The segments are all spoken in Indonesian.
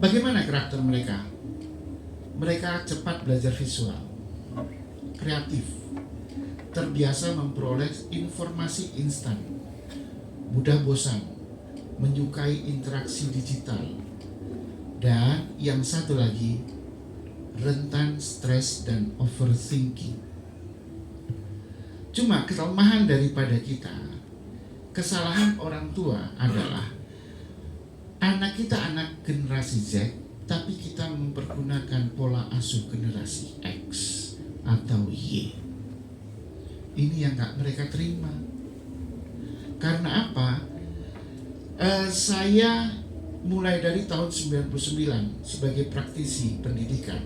Bagaimana karakter mereka? Mereka cepat belajar visual, kreatif, terbiasa memperoleh informasi instan, mudah bosan, menyukai interaksi digital, dan yang satu lagi, rentan stres dan overthinking. Cuma kelemahan daripada kita, kesalahan orang tua adalah anak kita anak generasi Z, tapi kita mempergunakan pola asuh generasi X atau Y. Ini yang gak mereka terima. Karena apa? Saya mulai dari tahun 99 sebagai praktisi pendidikan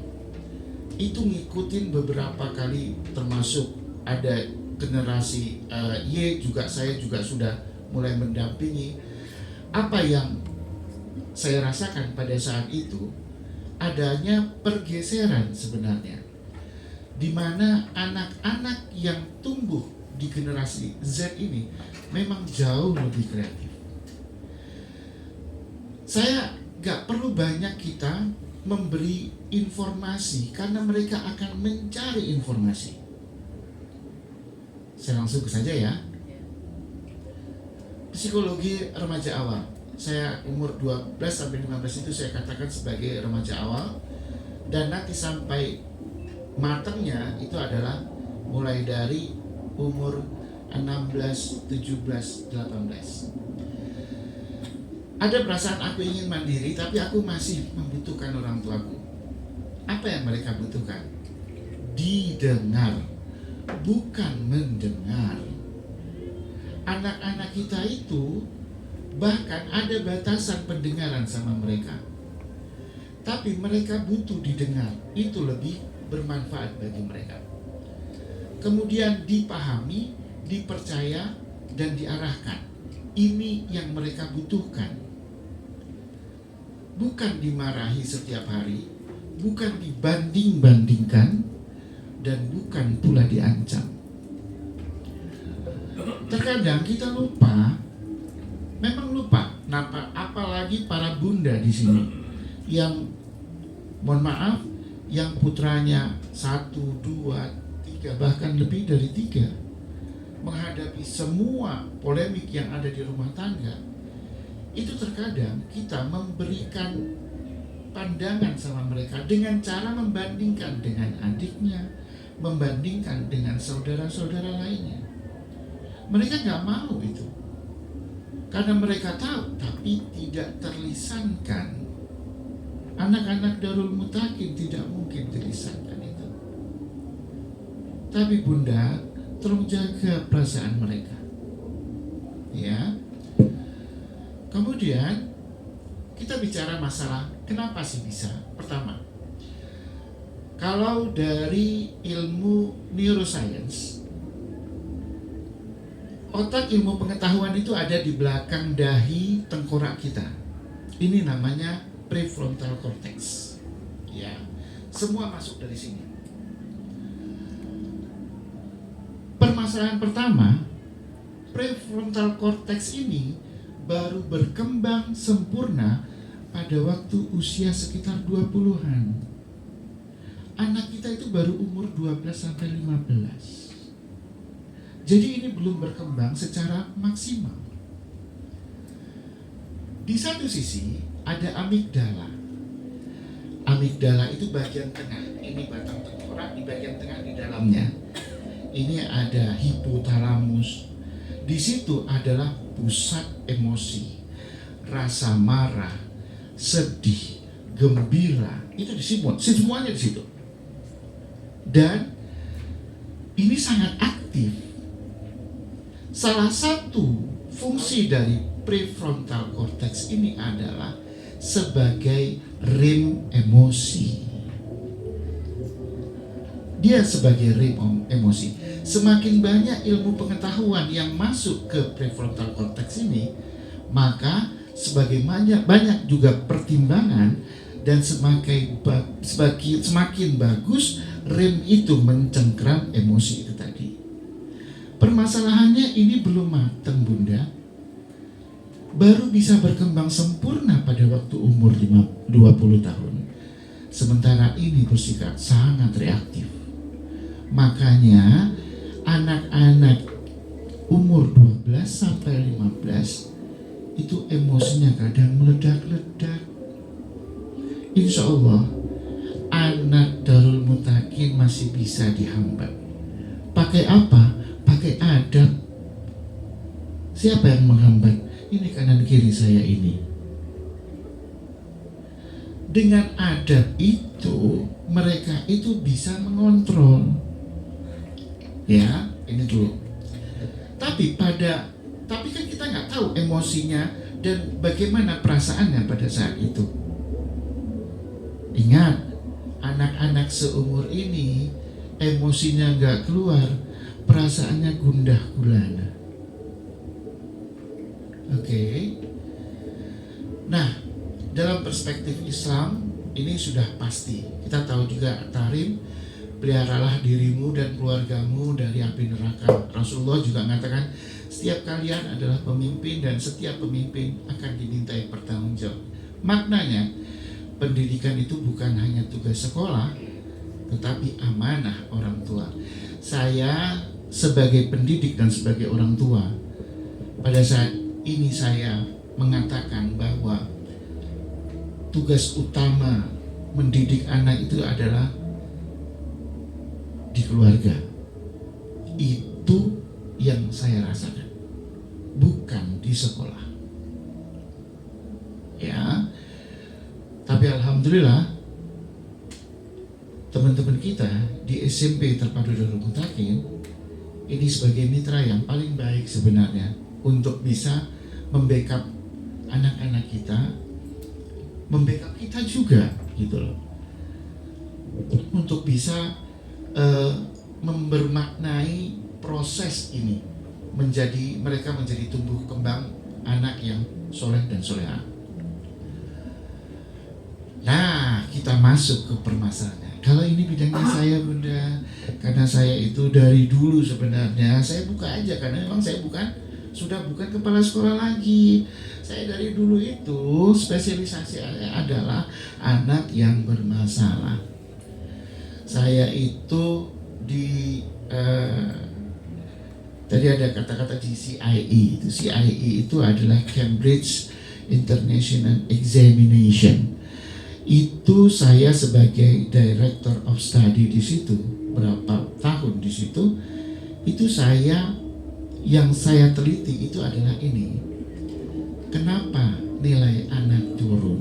itu ngikutin beberapa kali, termasuk ada generasi Y juga, saya juga sudah mulai mendampingi. Apa yang saya rasakan pada saat itu adanya pergeseran sebenarnya, di mana anak-anak yang tumbuh di generasi Z ini memang jauh lebih kreatif. Saya gak perlu banyak kita memberi informasi karena mereka akan mencari informasi. Saya langsung ke saja ya. Psikologi remaja awal. Saya umur 12 sampai 15 itu saya katakan sebagai remaja awal, dan nanti sampai matangnya itu adalah mulai dari umur 16, 17, 18. Ada perasaan aku ingin mandiri, tapi aku masih membutuhkan orang tuaku. Apa yang mereka butuhkan? Didengar, bukan mendengar. Anak-anak kita itu bahkan ada batasan pendengaran sama mereka, tapi mereka butuh didengar. Itu lebih bermanfaat bagi mereka. Kemudian dipahami, dipercaya, dan diarahkan. Ini yang mereka butuhkan. Bukan dimarahi setiap hari, bukan dibanding-bandingkan, dan bukan pula diancam. Terkadang kita lupa, memang lupa. Apalagi para bunda di sini yang, mohon maaf, yang putranya 1, 2, 3, bahkan lebih dari 3, menghadapi semua polemik yang ada di rumah tangga. Itu terkadang kita memberikan pandangan sama mereka dengan cara membandingkan dengan adiknya, membandingkan dengan saudara-saudara lainnya. Mereka gak mau itu, karena mereka tahu tapi tidak terlisankan. Anak-anak Darul Mutakin tidak mungkin terlisankan itu. Tapi bunda, tolong jaga perasaan mereka, ya. Kemudian kita bicara masalah kenapa sih bisa. Pertama, kalau dari ilmu neuroscience, otak ilmu pengetahuan itu ada di belakang dahi tengkorak kita. Ini namanya prefrontal cortex. Ya, semua masuk dari sini. Permasalahan pertama, prefrontal cortex ini baru berkembang sempurna pada waktu usia sekitar 20-an. Anak kita itu baru umur 12 sampai 15. Jadi ini belum berkembang secara maksimal. Di satu sisi ada amigdala. Amigdala itu bagian tengah. Ini batang tengkorak, di bagian tengah di dalamnya. Ini ada hipotalamus. Di situ adalah pusat emosi, rasa marah, sedih, gembira. Itu disimpan, semuanya di situ. Dan ini sangat aktif. Salah satu fungsi dari prefrontal cortex ini adalah sebagai rem emosi. Dia sebagai rem emosi. Semakin banyak ilmu pengetahuan yang masuk ke prefrontal cortex ini, maka banyak juga pertimbangan, dan semakin bagus rem itu mencengkram emosi itu tadi. Permasalahannya ini belum matang bunda. baru bisa berkembang sempurna pada waktu umur 20 tahun. Sementara ini bersikap sangat reaktif. Makanya anak-anak umur 12 sampai 15 itu emosinya kadang meledak-ledak. Insya Allah anak Darul Mutakin masih bisa dihambat. Pakai apa? Pakai adab. Siapa yang menghambat? Ini kanan kiri saya ini. Dengan adab itu mereka itu bisa mengontrol. Ya, ini dulu. Tapi kan kita nggak tahu emosinya dan bagaimana perasaannya pada saat itu. Ingat, anak-anak seumur ini emosinya nggak keluar, perasaannya gundah gulana. Oke. Nah, dalam perspektif Islam ini sudah pasti. Kita tahu juga tarim, peliharalah dirimu dan keluargamu dari api neraka. Rasulullah juga mengatakan setiap kalian adalah pemimpin dan setiap pemimpin akan dimintai pertanggungjawab. Maknanya pendidikan itu bukan hanya tugas sekolah, tetapi amanah orang tua. Saya sebagai pendidik dan sebagai orang tua, pada saat ini saya mengatakan bahwa tugas utama mendidik anak itu adalah di keluarga. Itu yang saya rasakan, bukan di sekolah. Ya, tapi alhamdulillah teman-teman kita di SMP Terpadu Darul Mutakin ini sebagai mitra yang paling baik sebenarnya untuk bisa membackup anak-anak kita, membackup kita juga gitu loh, untuk bisa membermaknai proses ini mereka menjadi tumbuh kembang anak yang soleh dan soleha. Nah, kita masuk ke permasalahannya. Kalau ini bidangnya saya, Bunda, karena saya itu dari dulu sebenarnya saya buka aja karena memang saya sudah bukan kepala sekolah lagi. Saya dari dulu itu spesialisasi adalah anak yang bermasalah. Saya itu tadi ada kata-kata di CIE. CIE itu adalah Cambridge International Examination. Itu saya sebagai Director of Study di situ, berapa tahun di situ, itu yang saya teliti itu adalah ini. Kenapa nilai anak turun?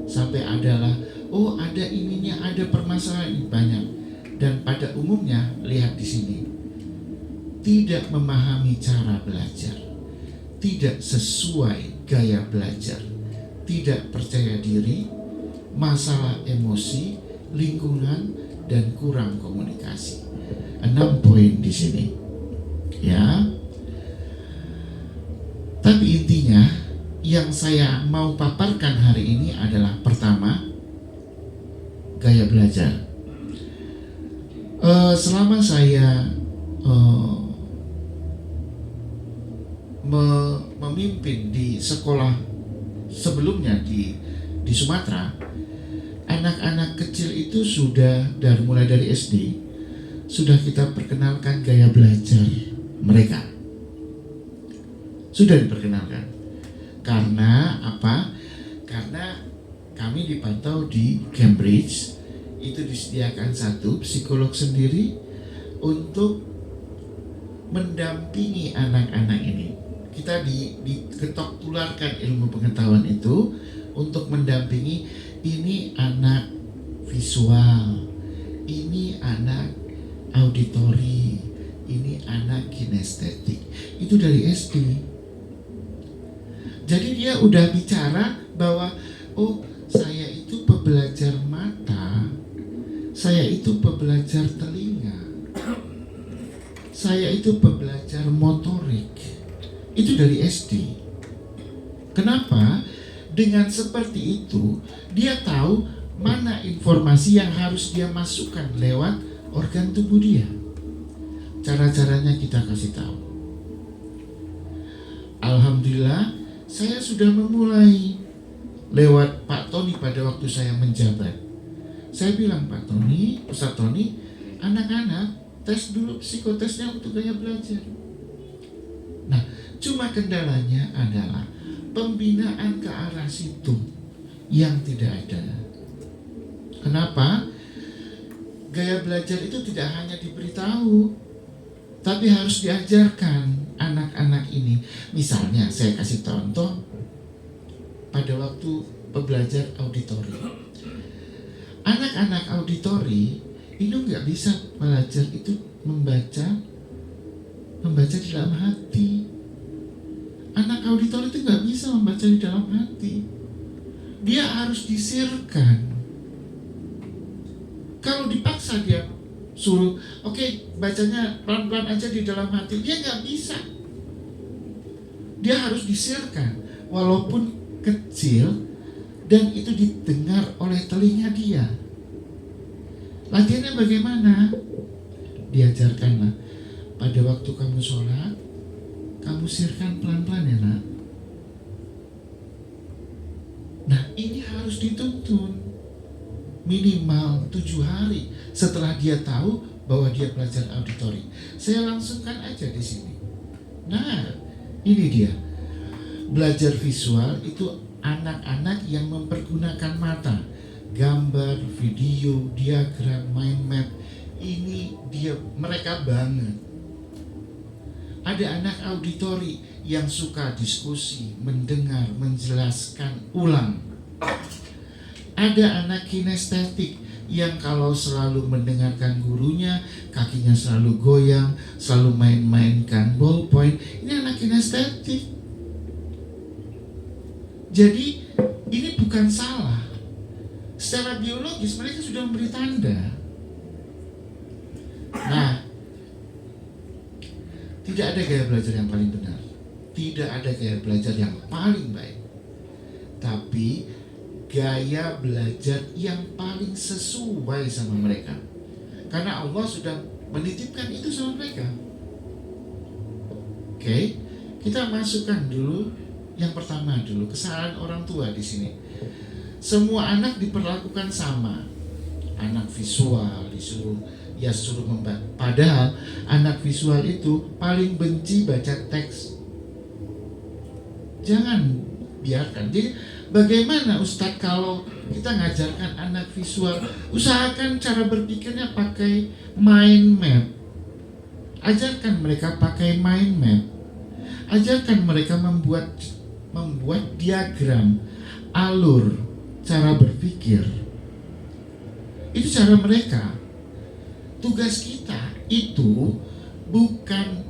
Sampai adalah, ada ininya, ada permasalahan banyak. Dan pada umumnya, lihat di sini, tidak memahami cara belajar, tidak sesuai gaya belajar, tidak percaya diri, masalah emosi, lingkungan, dan kurang komunikasi. 6 poin di sini, ya. Tapi intinya yang saya mau paparkan hari ini adalah pertama, gaya belajar. Selama saya memimpin di sekolah sebelumnya di Sumatera, anak-anak kecil itu sudah mulai dari SD sudah kita perkenalkan gaya belajar mereka. Sudah diperkenalkan. Karena apa? Karena kami dipantau di Cambridge, itu disediakan satu psikolog sendiri untuk mendampingi anak-anak ini. Kita diketok tularkan ilmu pengetahuan itu untuk mendampingi. Ini anak visual, ini anak auditori, ini anak kinestetik. Itu dari SD. Jadi dia udah bicara bahwa saya itu pembelajar mata, saya itu pembelajar telinga, saya itu pembelajar motorik. Itu dari SD. Kenapa? Dengan seperti itu, dia tahu mana informasi yang harus dia masukkan lewat organ tubuh dia. Cara-caranya kita kasih tahu. Alhamdulillah saya sudah memulai lewat Pak Tony pada waktu saya menjabat. Saya bilang, Pak Tony, Ustaz Tony, anak-anak tes dulu psikotesnya untuk gaya belajar. Nah, cuma kendalanya adalah pembinaan ke arah situ yang tidak ada. Kenapa? Gaya belajar itu tidak hanya diberitahu, tapi harus diajarkan anak-anak ini. Misalnya saya kasih contoh pada waktu belajar auditori. Anak-anak auditori itu nggak bisa belajar itu membaca di dalam hati. Anak auditori itu nggak bisa membaca di dalam hati. Dia harus disirkan. Kalau dipaksa dia suruh, oke, bacanya pelan-pelan aja di dalam hati, dia nggak bisa. Dia harus disirkan, walaupun kecil, dan itu didengar oleh telinga dia. Latihannya bagaimana? Diajarkanlah, pada waktu kamu sholat, kamu sirkan pelan-pelan ya nak. Nah, ini harus dituntun minimal 7 hari setelah dia tahu bahwa dia belajar auditori. Saya langsungkan aja di sini. Nah, ini dia. Belajar visual itu anak-anak yang mempergunakan mata. Gambar, video, diagram, mind map. Ini dia, mereka banget. Ada anak auditori yang suka diskusi, mendengar, menjelaskan ulang. Ada anak kinestetik yang kalau selalu mendengarkan gurunya, kakinya selalu goyang, selalu main-mainkan ballpoint. Ini anak kinestetik. Jadi ini bukan salah. Secara biologis mereka sudah memberi tanda. Nah, tidak ada gaya belajar yang paling benar. Tidak ada gaya belajar yang paling baik. Tapi gaya belajar yang paling sesuai sama mereka. Karena Allah sudah menitipkan itu sama mereka. Oke, kita masukkan dulu yang pertama dulu, kesalahan orang tua di sini. Semua anak diperlakukan sama. Anak visual suruh membaca. Padahal anak visual itu paling benci baca teks. Jangan biarkan. Jadi bagaimana Ustadz kalau kita ngajarkan anak visual, usahakan cara berpikirnya pakai mind map. Ajarkan mereka pakai mind map. Ajarkan mereka membuat diagram, alur, cara berpikir. Itu cara mereka. Tugas kita itu bukan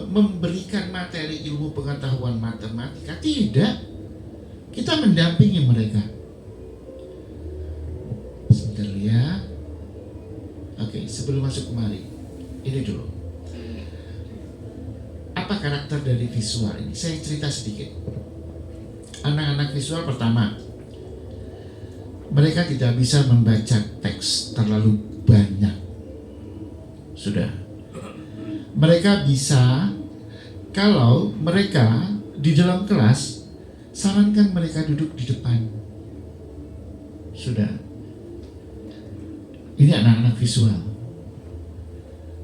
memberikan materi ilmu pengetahuan matematika, tidak. Kita mendampingi mereka. Sebentar ya. Oke, sebelum masuk kemari, ini dulu. Apa karakter dari visual ini? Saya cerita sedikit. Anak-anak visual pertama, mereka tidak bisa membaca teks terlalu banyak. Sudah. Mereka bisa kalau mereka di dalam kelas, sarankan mereka duduk di depan. Sudah. Ini anak-anak visual.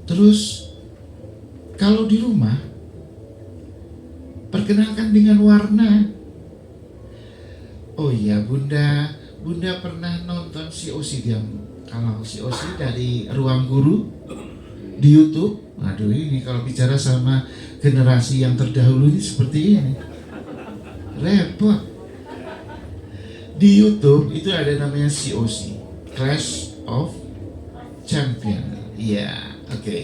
Terus kalau di rumah, perkenalkan dengan warna. Oh iya, Bunda pernah nonton COC dia. Kalau COC dari Ruang Guru di YouTube. Aduh, ini kalau bicara sama generasi yang terdahulu ini seperti ini. Repot. Di YouTube itu ada namanya COC, Clash of Champion. Iya, oke.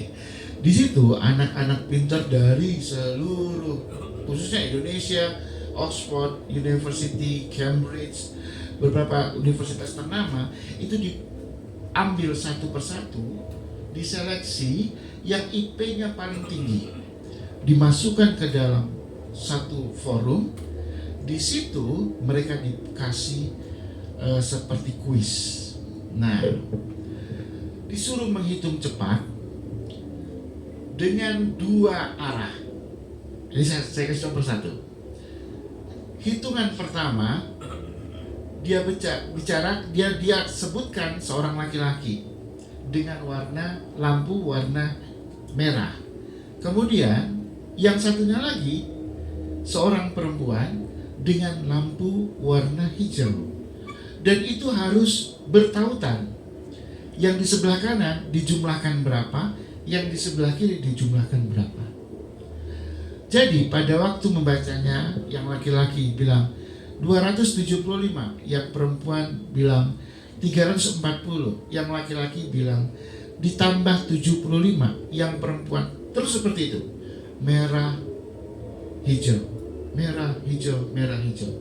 Di situ anak-anak pintar dari seluruh, khususnya Indonesia, Oxford University, Cambridge, beberapa universitas ternama itu diambil satu persatu, diseleksi yang IP-nya paling tinggi, dimasukkan ke dalam satu forum. Di situ mereka dikasih seperti kuis. Nah, disuruh menghitung cepat dengan 2 arah. Ini saya kasih contoh satu. Hitungan pertama dia bicara dia sebutkan seorang laki-laki dengan lampu warna merah. Kemudian yang satunya lagi seorang perempuan dengan lampu warna hijau. Dan itu harus bertautan. Yang di sebelah kanan dijumlahkan berapa, yang di sebelah kiri dijumlahkan berapa. Jadi pada waktu membacanya, yang laki-laki bilang 275, yang perempuan bilang 340, yang laki-laki bilang ditambah 75, yang perempuan, terus seperti itu. Merah, hijau, merah, hijau, merah, hijau.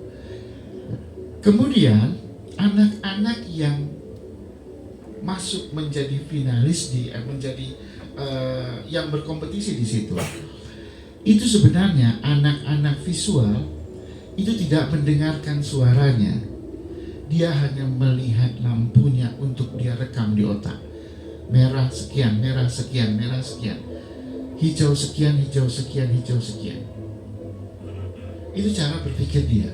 Kemudian anak-anak yang masuk menjadi finalis yang berkompetisi di situ, itu sebenarnya anak-anak visual itu tidak mendengarkan suaranya, dia hanya melihat lampunya untuk dia rekam di otak. Merah sekian, merah sekian, merah sekian, hijau sekian, hijau sekian, hijau sekian. Itu cara berpikir dia,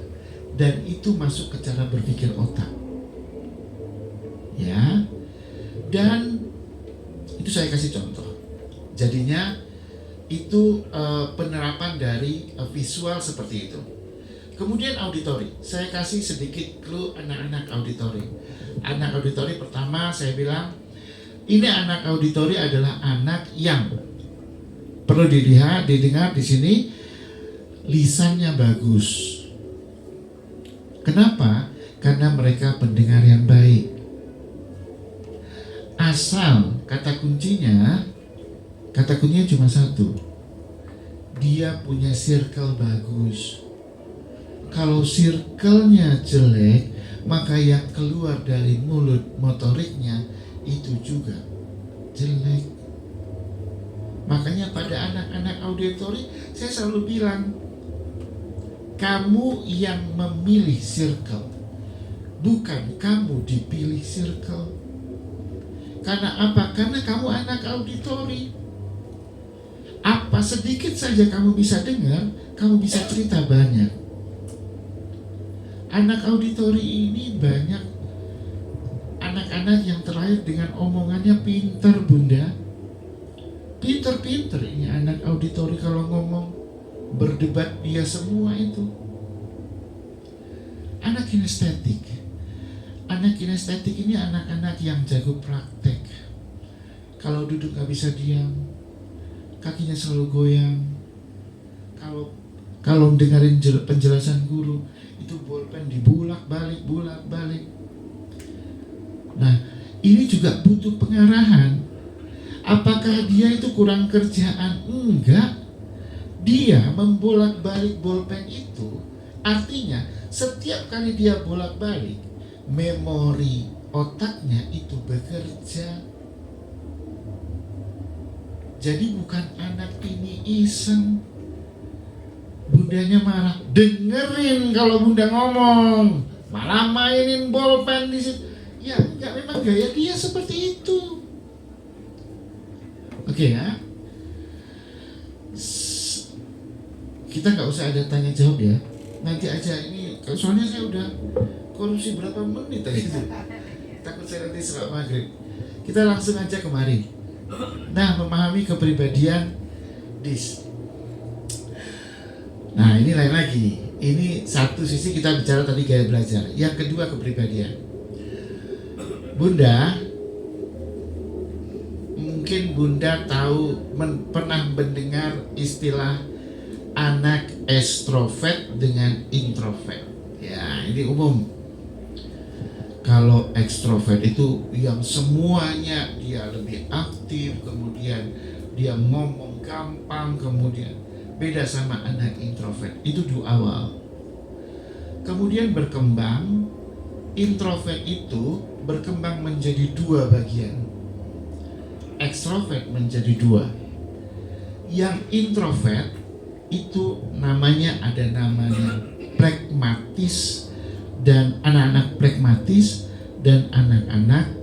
dan itu masuk ke cara berpikir otak. Ya, dan itu saya kasih contoh. Jadinya itu penerapan dari visual seperti itu. Kemudian auditori, saya kasih sedikit clue anak-anak auditori. Anak auditori pertama saya bilang, ini anak auditori adalah anak yang perlu didengar di sini, lisannya bagus. Kenapa? Karena mereka pendengar yang baik. Asal kata kuncinya cuma satu, dia punya circle bagus. Kalau circle-nya jelek, maka yang keluar dari mulut motoriknya itu juga jelek. Makanya pada anak-anak auditori saya selalu bilang, kamu yang memilih circle, bukan kamu dipilih circle. Karena apa? Karena kamu anak auditori. Apa sedikit saja kamu bisa dengar, kamu bisa cerita banyak. Anak auditori ini banyak anak-anak yang terlahir dengan omongannya pintar, Bunda. Pintar-pintar ini anak auditori kalau ngomong, berdebat dia semua itu. Anak kinestetik. Anak kinestetik ini anak-anak yang jago praktek. Kalau duduk gak bisa diam, kakinya selalu goyang. Kalau dengerin penjelasan guru, itu bolpen dibulak-balik. Nah, ini juga butuh pengarahan. Apakah dia itu kurang kerjaan? Enggak. Dia membolak-balik bolpen itu, artinya setiap kali dia bolak-balik, memori otaknya itu bekerja. Jadi bukan anak ini iseng. Bundanya marah, dengerin kalau bunda ngomong, malah mainin bolpen di situ. Ya enggak, memang gaya dia seperti itu. Oke ya. Kita nggak usah ada tanya jawab ya. Nanti aja ini, soalnya saya udah korupsi berapa menit tadi itu. Takut saya nanti setelah maghrib. Kita langsung aja kemari. Nah, memahami kepribadian DIS. Nah, ini lain lagi. Ini satu sisi kita bicara tadi gaya belajar. Yang kedua kepribadian. Bunda, mungkin Bunda tahu pernah mendengar istilah anak ekstrovert dengan introvert. Ya, ini umum. Kalau ekstrovert itu yang semuanya dia lebih aktif, kemudian dia ngomong gampang, kemudian beda sama anak introvert. Itu di awal. Kemudian berkembang, introvert itu berkembang menjadi dua bagian. Ekstrovert menjadi dua. Yang introvert itu ada namanya pragmatis, dan anak-anak pragmatis dan anak-anak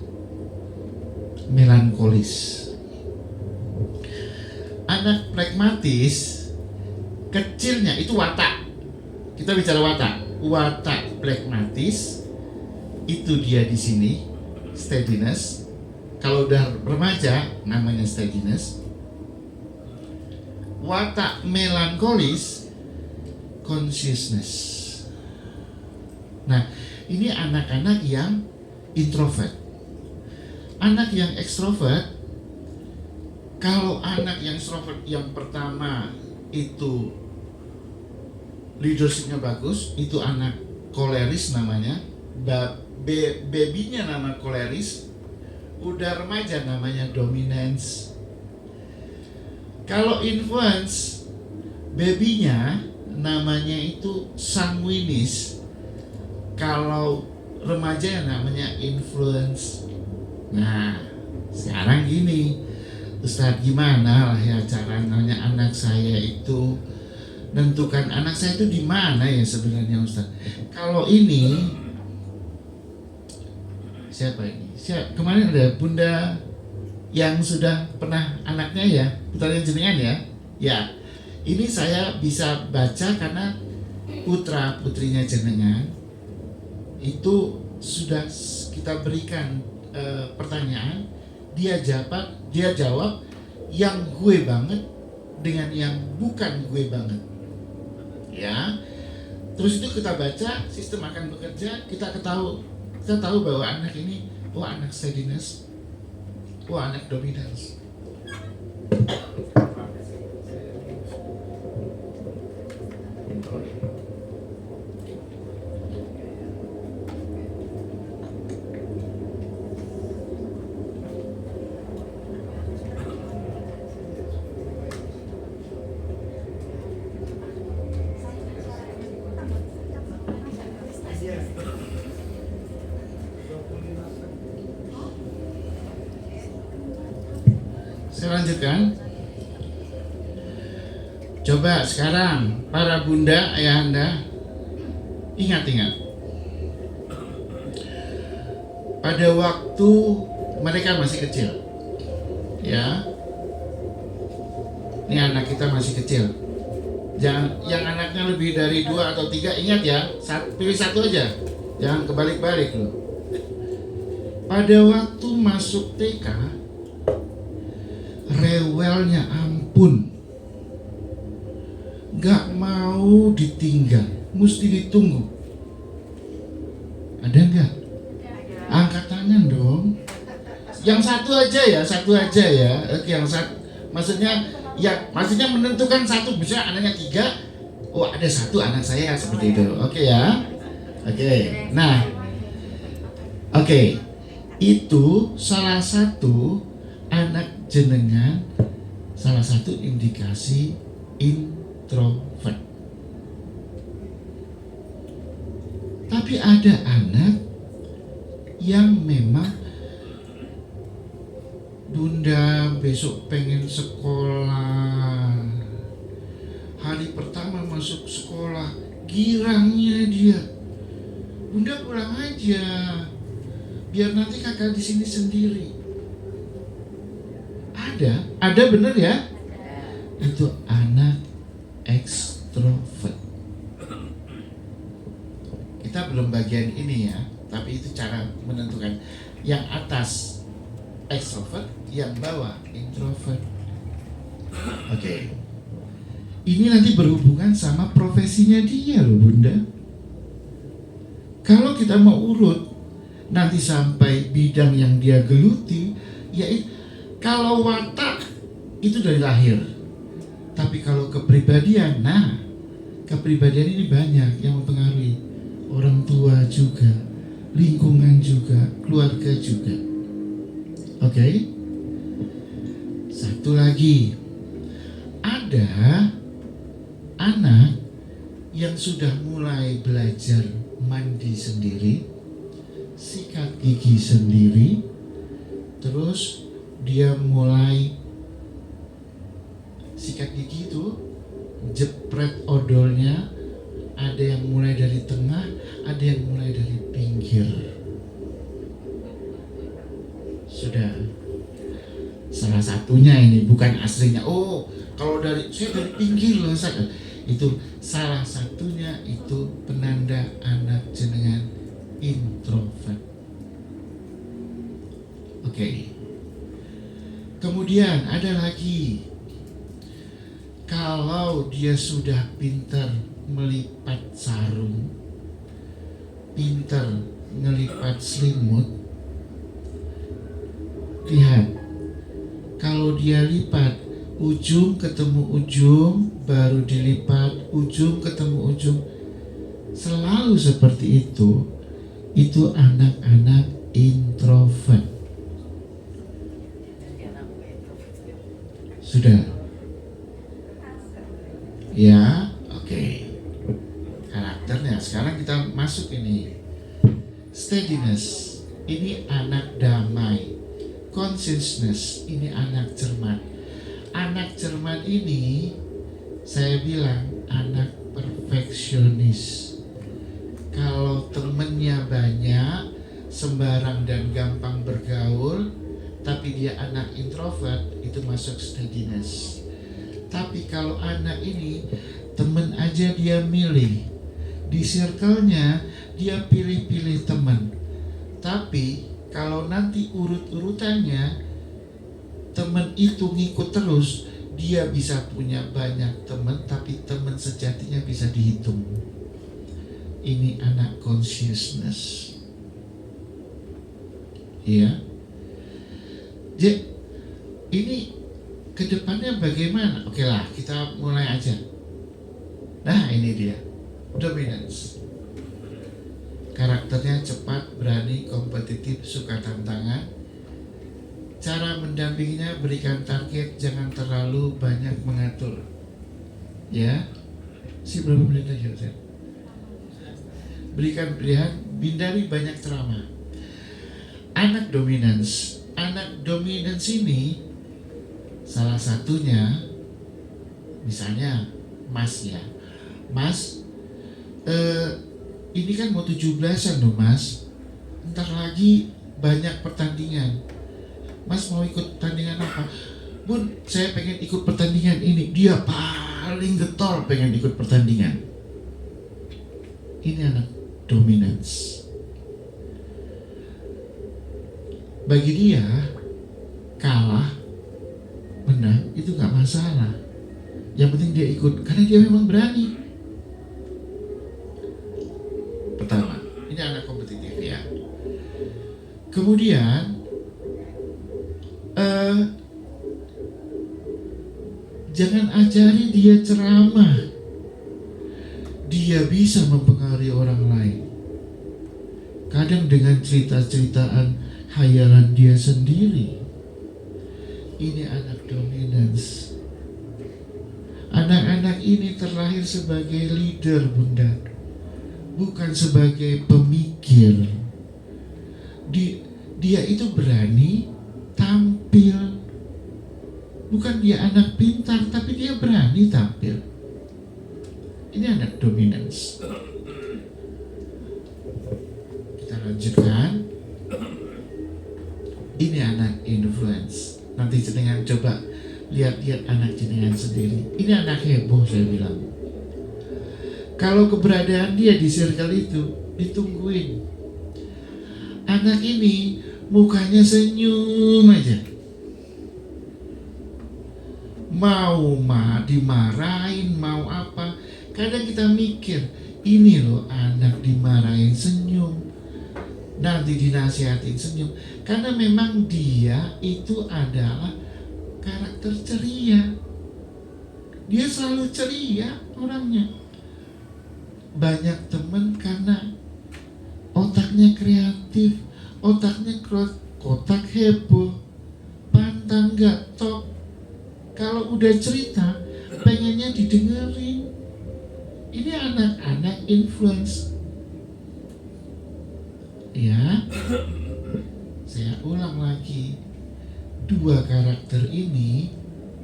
melankolis. Anak pragmatis kecilnya itu watak. Kita bicara watak pragmatis itu dia di sini steadiness. Kalau udah remaja namanya steadiness. Watak melankolis consciousness. Nah, ini anak-anak yang introvert. Anak yang ekstrovert, kalau anak yang extrovert yang pertama itu leadershipnya bagus, itu anak koleris namanya, babynya nama koleris, udah remaja namanya dominance. Kalau influence, babynya namanya itu sanguinis, kalau remaja namanya influence. Nah, sekarang gini, Ustadz gimana lah ya cara nanya anak saya itu, nentukan anak saya itu di mana ya sebenarnya Ustadz? Kalau ini siapa ini? Kemarin ada Bunda yang sudah pernah anaknya ya, putranya jenengan ya. Ya, ini saya bisa baca karena putra putrinya jenengan itu sudah kita berikan pertanyaan, dia jawab yang gue banget dengan yang bukan gue banget. Ya, terus itu kita baca, sistem akan bekerja, kita tahu bahwa anak ini, anak steadiness, anak dominance. Saya lanjutkan. Coba sekarang para bunda, ayahanda, ingat. Pada waktu mereka masih kecil, ya. Ini anak kita masih kecil. Jangan yang anaknya lebih dari 2 atau 3, ingat ya, pilih satu aja. Jangan kebalik-balik loh. Pada waktu masuk TK, rewelnya ampun, gak mau ditinggal, mesti ditunggu. Ada gak? Angkat tangan dong. Yang satu aja ya. Oke, yang satu, maksudnya menentukan satu, bisa anaknya 3. Oh, ada satu anak saya seperti itu. Oke ya. Oke. Nah, oke. Itu salah satu anak jenengan, salah satu indikasi introvert. Tapi ada anak yang memang, bunda besok pengen sekolah, hari pertama masuk sekolah girangnya dia, bunda pulang aja biar nanti kakak di sini sendiri. Ada bener ya? Itu anak ekstrovert. Kita belum bagian ini ya, tapi itu cara menentukan. Yang atas ekstrovert, yang bawah introvert. Oke. Ini nanti berhubungan sama profesinya dia loh bunda. Kalau kita mau urut nanti sampai bidang yang dia geluti, ya kalau watak itu dari lahir. Tapi kalau kepribadian, kepribadian ini banyak yang mempengaruhi. Orang tua juga, lingkungan juga, keluarga juga. Oke. Satu lagi, ada anak yang sudah mulai belajar mandi sendiri, sikat gigi sendiri, terus dia mulai sikat gigi itu jepret odolnya, ada yang mulai dari tengah, ada yang mulai dari pinggir. Sudah salah satunya ini, bukan aslinya. Oh, kalau saya dari pinggir loh, Itu salah satunya itu penanda anak jenengan introvert. Oke. Kemudian ada lagi, kalau dia sudah pintar melipat sarung, pintar ngelipat selimut, lihat, kalau dia lipat ujung ketemu ujung, baru dilipat ujung ketemu ujung, selalu seperti itu anak-anak introvert. Sudah? Ya, oke. Karakternya, sekarang kita masuk ini. Steadiness, ini anak damai. Consciousness, ini anak cermat. Anak cermat ini, saya bilang anak perfeksionis. Kalau temennya banyak, sembarang dan gampang bergaul, tapi dia anak introvert, itu masuk steadiness. Tapi kalau anak ini, temen aja dia milih, di circle-nya dia pilih-pilih teman. Tapi kalau nanti urut-urutannya teman itu ngikut terus, dia bisa punya banyak teman, tapi teman sejatinya bisa dihitung. Ini anak consciousness. Ya. Jadi ini kedepannya bagaimana? Oke lah, kita mulai aja. Nah, ini dia dominance. Karakternya cepat, berani, kompetitif, suka tantangan. Cara mendampinginya, berikan target, jangan terlalu banyak mengatur. Ya, berapa menit lagi Ustaz? Berikan pilihan, hindari banyak ceramah. Anak dominance. Anak dominance ini salah satunya, misalnya Mas ya, Mas, ini kan mau 17-an loh Mas, ntar lagi banyak pertandingan. Mas mau ikut pertandingan apa? Bun, saya pengen ikut pertandingan ini. Dia paling getol pengen ikut pertandingan. Ini anak dominance. Bagi dia, kalah, menang, itu gak masalah. Yang penting dia ikut, karena dia memang berani. Pertama, ini anak kompetitif ya. Kemudian jangan ajari dia ceramah. Dia bisa mempengaruhi orang lain. Kadang dengan cerita-ceritaan hayalan dia sendiri. Ini anak dominance. Anak-anak ini terlahir sebagai leader, Bunda, bukan sebagai pemikir. Dia itu berani tampil. Bukan dia anak pintar, tapi dia berani tampil. Ini anak dominance. Kita lanjutkan. Ini anak influence. Nanti jenengan coba lihat-lihat anak jenengan sendiri. Ini anak heboh, saya bilang. Kalau keberadaan dia di circle itu ditungguin. Anak ini mukanya senyum aja. Mau dimarahin, mau apa. Kadang kita mikir, ini loh anak dimarahin senyum, nanti dinasihatin senyum. Karena memang dia itu adalah karakter ceria. Dia selalu ceria orangnya. Banyak teman karena otaknya kreatif, otaknya kotak heboh, pantang gak top. Kalau udah cerita, pengennya didengerin. Ini anak-anak influence. Ya, saya ulang lagi. Dua karakter ini,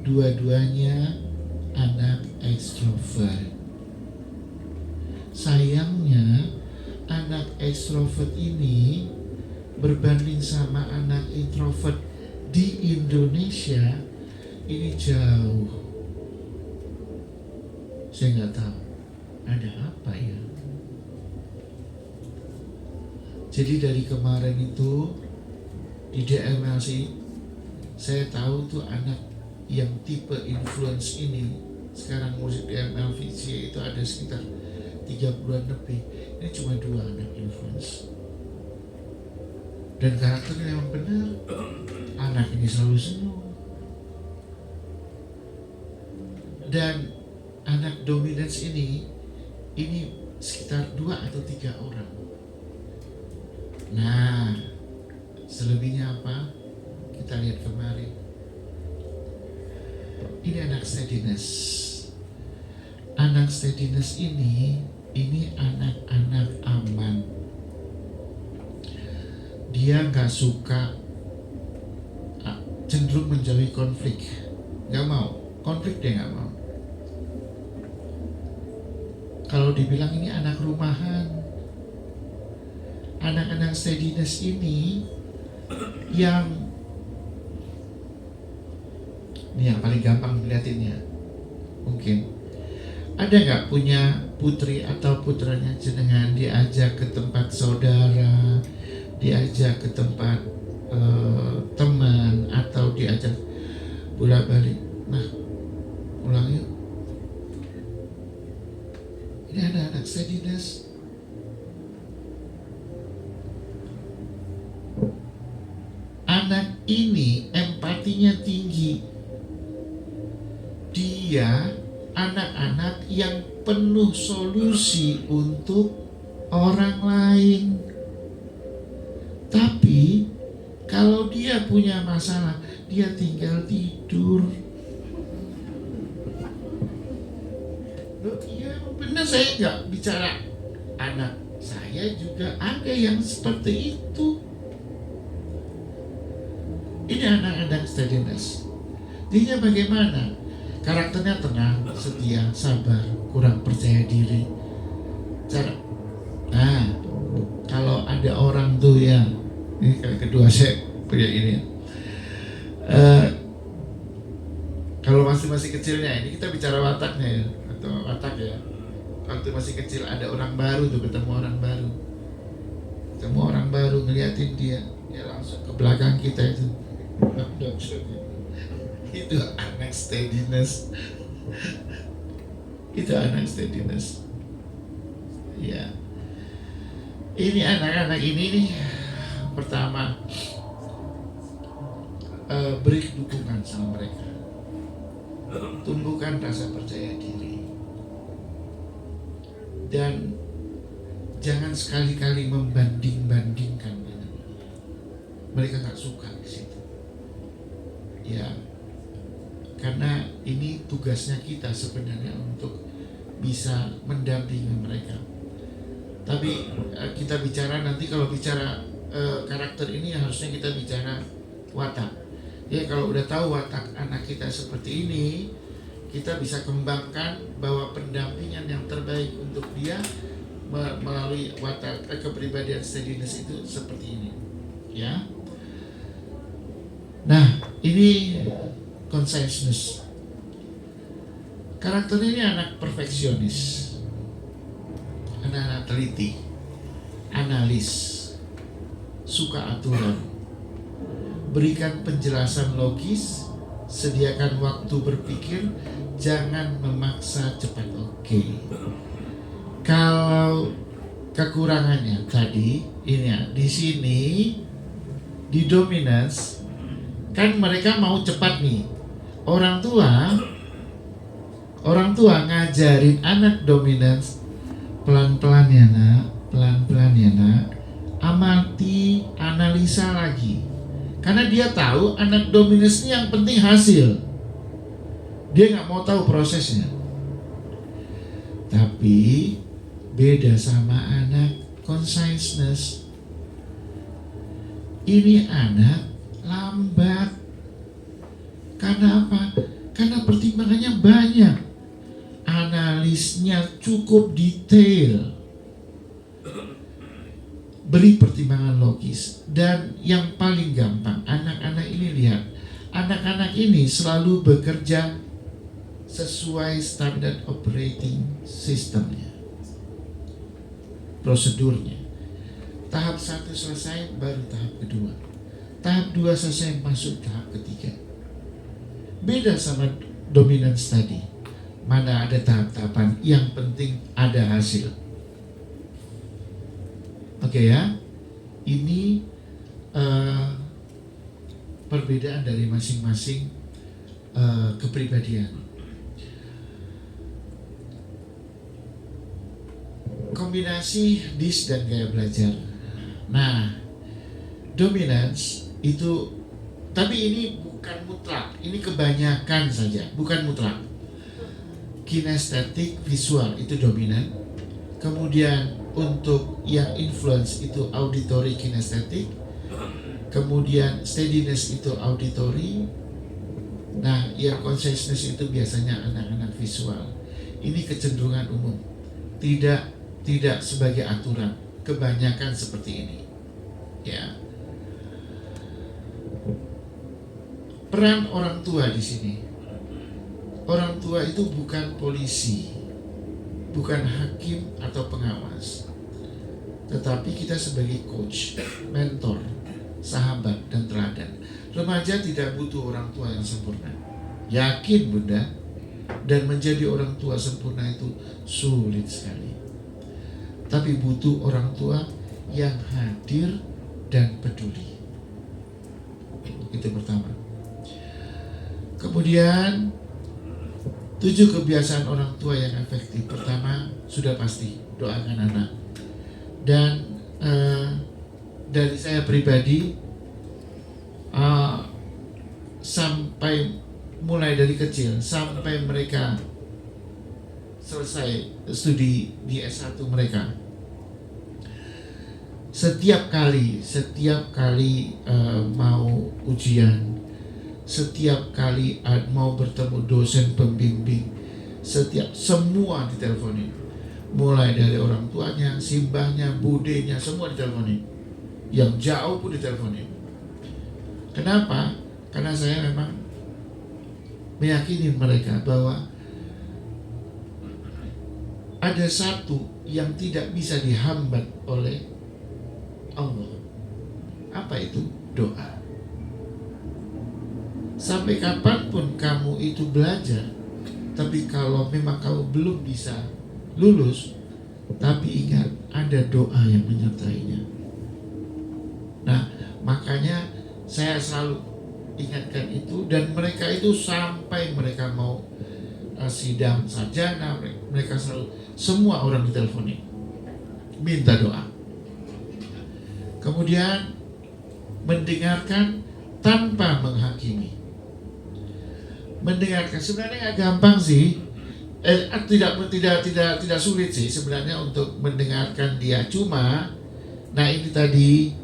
dua-duanya anak ekstrovert. Sayangnya, anak ekstrovert ini berbanding sama anak introvert di Indonesia, ini jauh. Saya nggak tahu ada apa ya. Jadi dari kemarin itu di DMLC saya tahu tuh anak yang tipe influence ini sekarang musik DMLC itu ada sekitar 30-an lebih. Ini cuma 2 anak influence. Dan karakternya memang benar. Anak ini selalu senyum. Dan anak dominance ini sekitar 2 atau 3 orang. Nah, selebihnya apa? Kita lihat kemarin. Ini anak steadiness. Anak steadiness ini anak-anak aman. Dia nggak suka, cenderung menjauhi konflik. Nggak mau konflik, dia nggak mau. Kalau dibilang ini anak rumahan, anak-anak steadiness ini yang paling gampang melihatinnya. Mungkin ada nggak punya putri atau putranya jenengan diajak ke tempat saudara, diajak ke tempat teman, atau diajak bolak-balik, nah pulang yuk. Ini anak-anak steadiness. Anak ini empatinya tinggi. Dia anak-anak yang penuh solusi untuk orang lain. Tapi kalau dia punya masalah, dia tinggal tidur. Loh, iya benar, saya nggak bicara anak saya juga ada yang seperti itu. Ini anak-anak steadiness. Dia bagaimana? Karakternya tenang, setia, sabar, kurang percaya diri. Kalau ada orang tuh ya, ini kali kedua saya punya ini. Kalau masih kecilnya, ini kita bicara wataknya ya, atau watak ya. Waktu masih kecil ada orang baru tuh, ketemu orang baru, ngeliatin dia langsung ke belakang kita itu. Itu anak steadiness. Itu anak steadiness. Ya. Ini anak-anak ini nih, pertama beri dukungan sama mereka. Tumbuhkan rasa percaya diri. Dan jangan sekali-kali membanding-bandingkan. Mereka nggak suka di situ. Ya. Karena ini tugasnya kita sebenarnya untuk bisa mendampingi mereka. Tapi kita bicara nanti, kalau bicara karakter ini harusnya kita bicara watak. Ya, kalau udah tahu watak anak kita seperti ini, kita bisa kembangkan bahwa pendampingan yang terbaik untuk dia melalui watak kepribadian steadiness itu seperti ini. Ya. Nah, ini conscientiousness. Karakternya ini anak perfeksionis, anak-anak teliti, analis, suka aturan, berikan penjelasan logis, sediakan waktu berpikir, jangan memaksa cepat. Oke. Kalau kekurangannya tadi ini ya, di sini di dominance kan mereka mau cepat nih. Orang tua ngajarin anak dominance, pelan-pelan ya nak, pelan-pelan ya nak, amati, analisa lagi. Karena dia tahu anak dominance ini yang penting hasil. Dia nggak mau tahu prosesnya. Tapi beda sama anak conscientiousness. Ini anak lambat. Karena apa? Karena pertimbangannya banyak. Analisnya cukup detail. Beri pertimbangan logis. Dan yang paling gampang, anak-anak ini lihat. Anak-anak ini selalu bekerja sesuai standar operating sistemnya, prosedurnya. Tahap 1 selesai, baru tahap kedua. Tahap 2 selesai, masuk tahap ketiga. Beda sama dominance tadi. Mana ada tahap-tahapan, yang penting ada hasil. Oke ya, ini perbedaan dari masing-masing kepribadian. Kombinasi DIS dan gaya belajar. Nah, dominance itu, tapi ini bukan mutlak, ini kebanyakan saja, bukan mutlak. Kinestetik visual itu dominan. Kemudian untuk yang influence itu auditory kinestetik. Kemudian steadiness itu auditory. Nah, yang consciousness itu biasanya anak-anak visual. Ini kecenderungan umum, tidak sebagai aturan, kebanyakan seperti ini. Ya. Peran orang tua di sini. Orang tua itu bukan polisi, bukan hakim atau pengawas, tetapi kita sebagai coach, mentor, sahabat, dan teladan. Remaja tidak butuh orang tua yang sempurna. Yakin Bunda? Dan menjadi orang tua sempurna itu sulit sekali. Tapi butuh orang tua yang hadir dan peduli. Itu pertama. Kemudian 7 kebiasaan orang tua yang efektif. Pertama, sudah pasti doakan anak. Dan dari saya pribadi, sampai mulai dari kecil sampai mereka selesai studi di S1 mereka, setiap kali mau ujian, setiap kali mau bertemu dosen pembimbing, semua diteleponin, mulai dari orang tuanya, simbahnya, budenya, semua diteleponin, yang jauh pun diteleponin. Kenapa? Karena saya memang meyakini mereka bahwa ada satu yang tidak bisa dihambat oleh Allah. Apa itu? Doa. Sampai kapanpun kamu itu belajar, tapi kalau memang kamu belum bisa lulus, tapi ingat ada doa yang menyertainya. Nah, makanya saya selalu ingatkan itu, dan mereka itu sampai mereka mau sidang sarjana, mereka selalu, semua orang diteleponin minta doa. Kemudian mendengarkan tanpa menghakimi. Mendengarkan sebenarnya nggak gampang sih, tidak sulit sih sebenarnya untuk mendengarkan dia. Cuma, nah ini tadi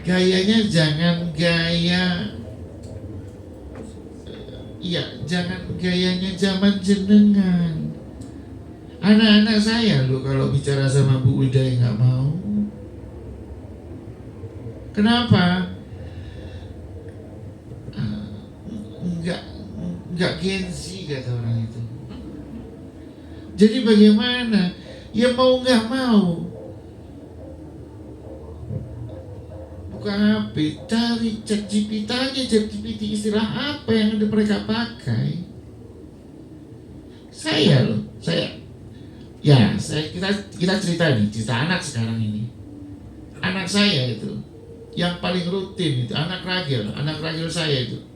gayanya jangan jangan gayanya zaman jenengan. Anak-anak saya loh kalau bicara sama Bu Widya nggak mau. Kenapa? Nggak Gen Z kata orang itu. Jadi bagaimana? Ya mau nggak mau. Buka HP, cari ChatGPT, tanya ChatGPT istilah apa yang mereka pakai. Kita cerita nih, cerita anak sekarang ini. Anak saya itu, yang paling rutin itu anak ragil saya itu.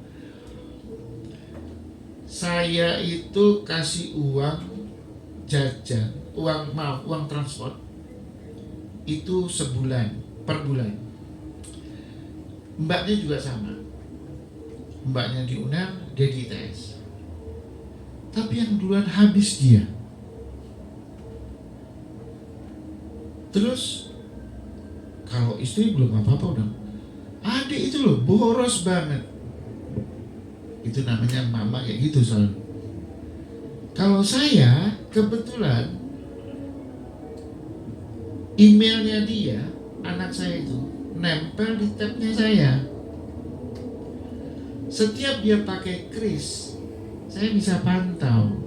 Saya itu kasih uang jajan, uang transport itu per bulan. Mbaknya juga sama. Mbaknya di UNER, dia di ITS. Tapi yang duluan habis dia. Terus kalau istri belum apa-apa udah. Adik itu loh boros banget. Itu namanya mama kayak gitu selalu. Kalau saya kebetulan emailnya dia, anak saya itu nempel di tabnya saya. Setiap dia pakai kris, Saya bisa pantau.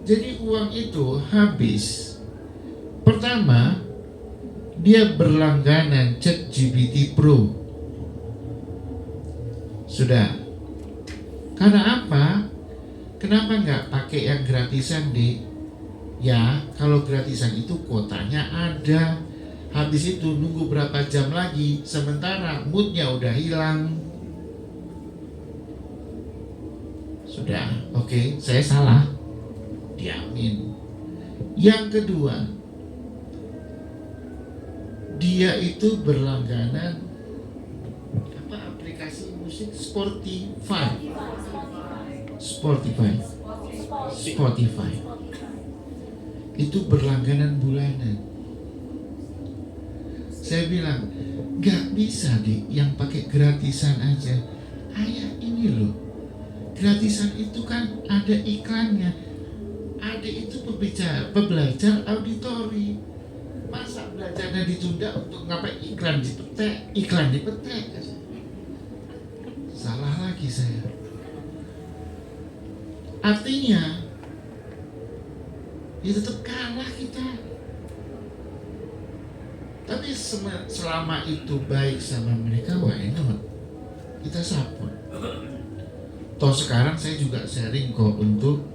Jadi uang itu habis. Pertama, dia berlangganan ChatGPT Pro. Sudah. Karena apa? Kenapa nggak pakai yang gratisan, Dik? Ya, kalau gratisan itu kuotanya ada. Habis itu nunggu berapa jam lagi, sementara moodnya udah hilang. Sudah, oke, saya salah. Diamin. Yang kedua, dia itu berlangganan apa, aplikasi musik Spotify. Itu berlangganan bulanan. Saya bilang, gak bisa deh yang pakai gratisan aja. Ayah, ini loh, gratisan itu kan ada iklannya. Ada itu pembelajar auditori. Masa belajarnya ditunda untuk ngapain? Iklan dipetek. Salah lagi saya. Artinya ya tetap kalah kita. Tapi selama itu baik sama mereka, why not? Kita support. Toh sekarang saya juga sharing kok untuk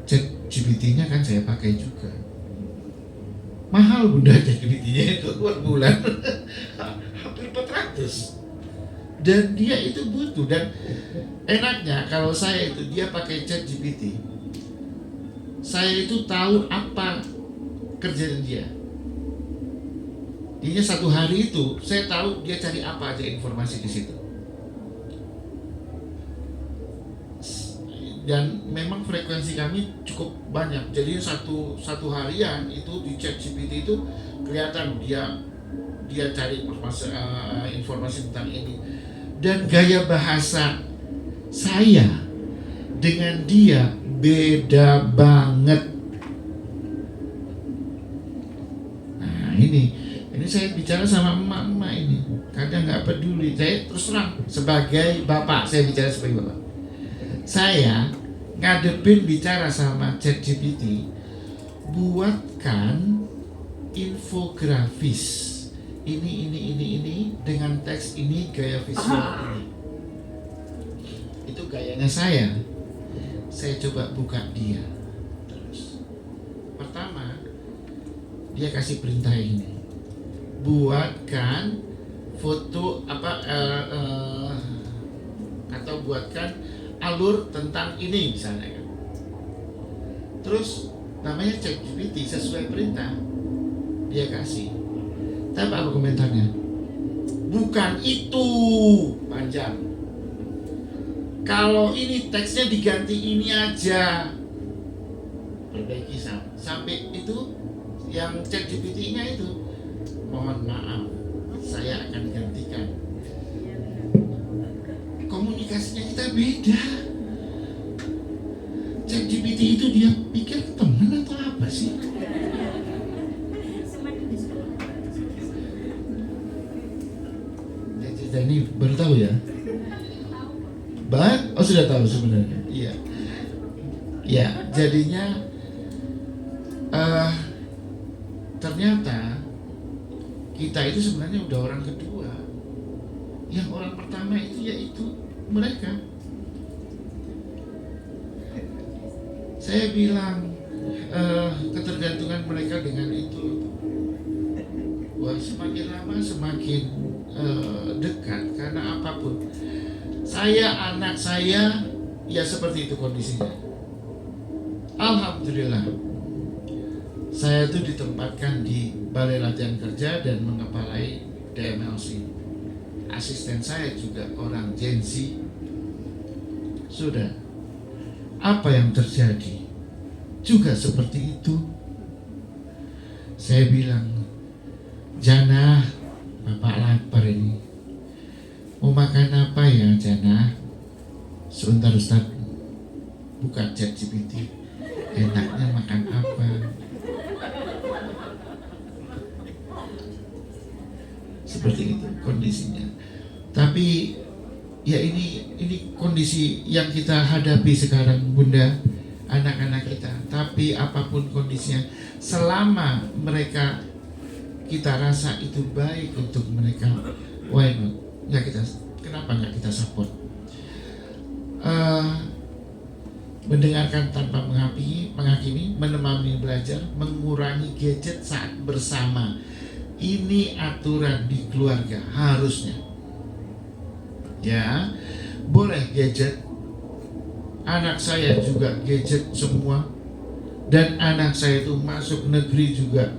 ChatGPT-nya kan saya pakai juga. Mahal bunda ChatGPT-nya itu buat bulan hampir 400. Dan dia itu butuh. Dan enaknya kalau saya itu dia pakai ChatGPT, saya itu tahu apa kerjaan dia. Dia satu hari itu saya tahu dia cari apa aja informasi di situ. Dan memang frekuensi kami cukup banyak. Jadi satu harian itu di ChatGPT itu kelihatan dia cari informasi tentang ini. Dan gaya bahasa saya dengan dia beda banget. Nah ini saya bicara sama emak-emak ini, kadang nggak peduli. Saya terus terang sebagai bapak, saya bicara sebagai bapak. Saya ngadepin bicara sama ChatGPT, buatkan infografis ini dengan teks ini, gaya visual ini. Itu gayanya saya coba buka dia. Terus pertama dia kasih perintah ini, buatkan foto atau buatkan alur tentang ini misalnya kan. Terus namanya ChatGPT sesuai perintah dia kasih. Tapi apa komentarnya? Bukan itu, panjang. Kalau ini teksnya diganti ini aja, perbaiki sampai itu yang ChatGPT-nya itu. Mohon maaf, saya akan gantikan. Komunikasinya kita beda. ChatGPT itu dia pikir teman atau apa sih? Kita ini baru tahu ya? Oh sudah tahu sebenarnya. Iya. Ya, jadinya ternyata kita itu sebenarnya udah orang kedua. Yang orang pertama itu yaitu mereka. Saya bilang ketergantungan mereka dengan itu, wah semakin lama semakin dekat. Karena apapun, anak saya ya seperti itu kondisinya. Alhamdulillah, saya tuh ditempatkan di Balai Latihan Kerja dan mengepalai DMLC. Asisten saya juga orang Gen Z. Sudah, apa yang terjadi juga seperti itu. Saya bilang, Jana, Bapak lapar ini. Mau makan apa ya Jana? Sebentar Ustaz, buka ChatGPT. Enaknya makan apa? Seperti itu kondisinya. Tapi Ya ini kondisi yang kita hadapi sekarang Bunda, anak-anak kita. Tapi apapun kondisinya, selama mereka kita rasa itu baik untuk mereka, why not? Kenapa nggak kita support? Mendengarkan tanpa menghakimi, menemani belajar, mengurangi gadget saat bersama. Ini aturan di keluarga harusnya. Ya, boleh gadget. Anak saya juga gadget semua. Dan anak saya itu masuk negeri juga,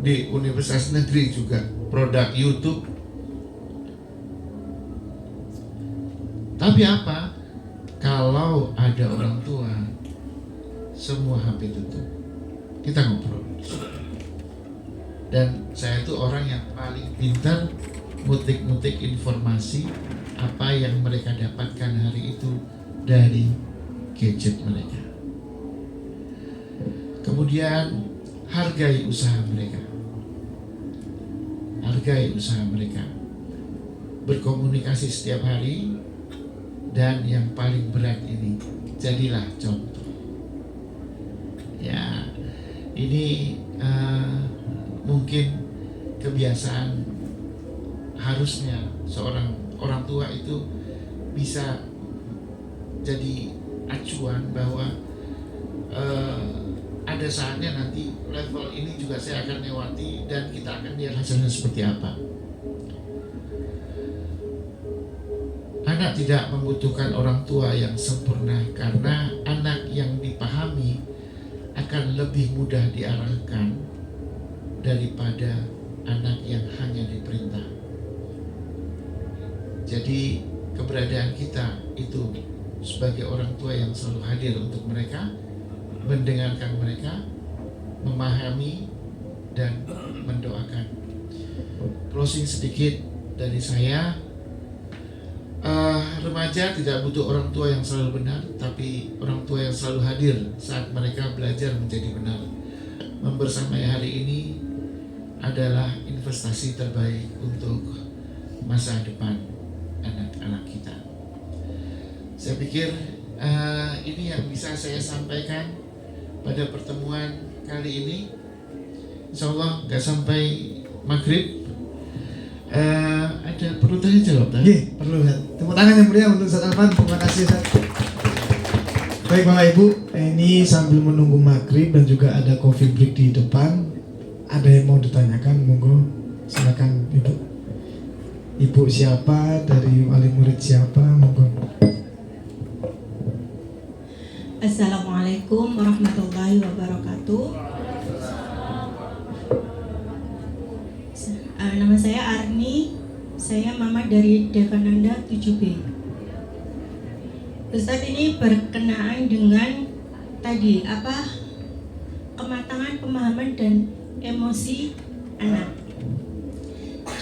di universitas negeri juga, produk YouTube. Tapi apa? Kalau ada orang tua, semua HP tutup, kita ngobrol. Dan saya itu orang yang paling pintar ngutik-ngutik informasi apa yang mereka dapatkan hari itu dari gadget mereka. Kemudian hargai usaha mereka. Hargai usaha mereka. Berkomunikasi setiap hari. Dan yang paling berat ini, jadilah contoh. Ya, ini mungkin kebiasaan harusnya seorang orang tua itu bisa jadi acuan bahwa ada saatnya nanti level ini juga saya akan lewati dan kita akan lihat hasilnya seperti apa. Anak tidak membutuhkan orang tua yang sempurna, karena anak yang dipahami akan lebih mudah diarahkan daripada anak yang hanya diperintah. Jadi keberadaan kita itu sebagai orang tua yang selalu hadir untuk mereka, mendengarkan mereka, memahami dan mendoakan. Closing sedikit dari saya. Remaja tidak butuh orang tua yang selalu benar, tapi orang tua yang selalu hadir saat mereka belajar menjadi benar. Membersamai hari ini adalah investasi terbaik untuk masa depan anak-anak kita. Saya pikir ini yang bisa saya sampaikan pada pertemuan kali ini. Insya Allah nggak sampai maghrib. Ada perlu tanya jawab kan? Iya, perlu Ustaz. Tepuk tangan yang mulia untuk Ustaz Alfan. Terima kasih Ustaz. Baik Bapak Ibu, ini sambil menunggu maghrib dan juga ada coffee break di depan. Ada yang mau ditanyakan, monggo silakan Ibu. Ibu siapa, dari wali murid siapa, monggo. Assalamualaikum warahmatullahi wabarakatuh. Nama saya Arni, saya mama dari Devananda 7B. Ustadz, ini berkenaan dengan tadi kematangan pemahaman dan emosi anak.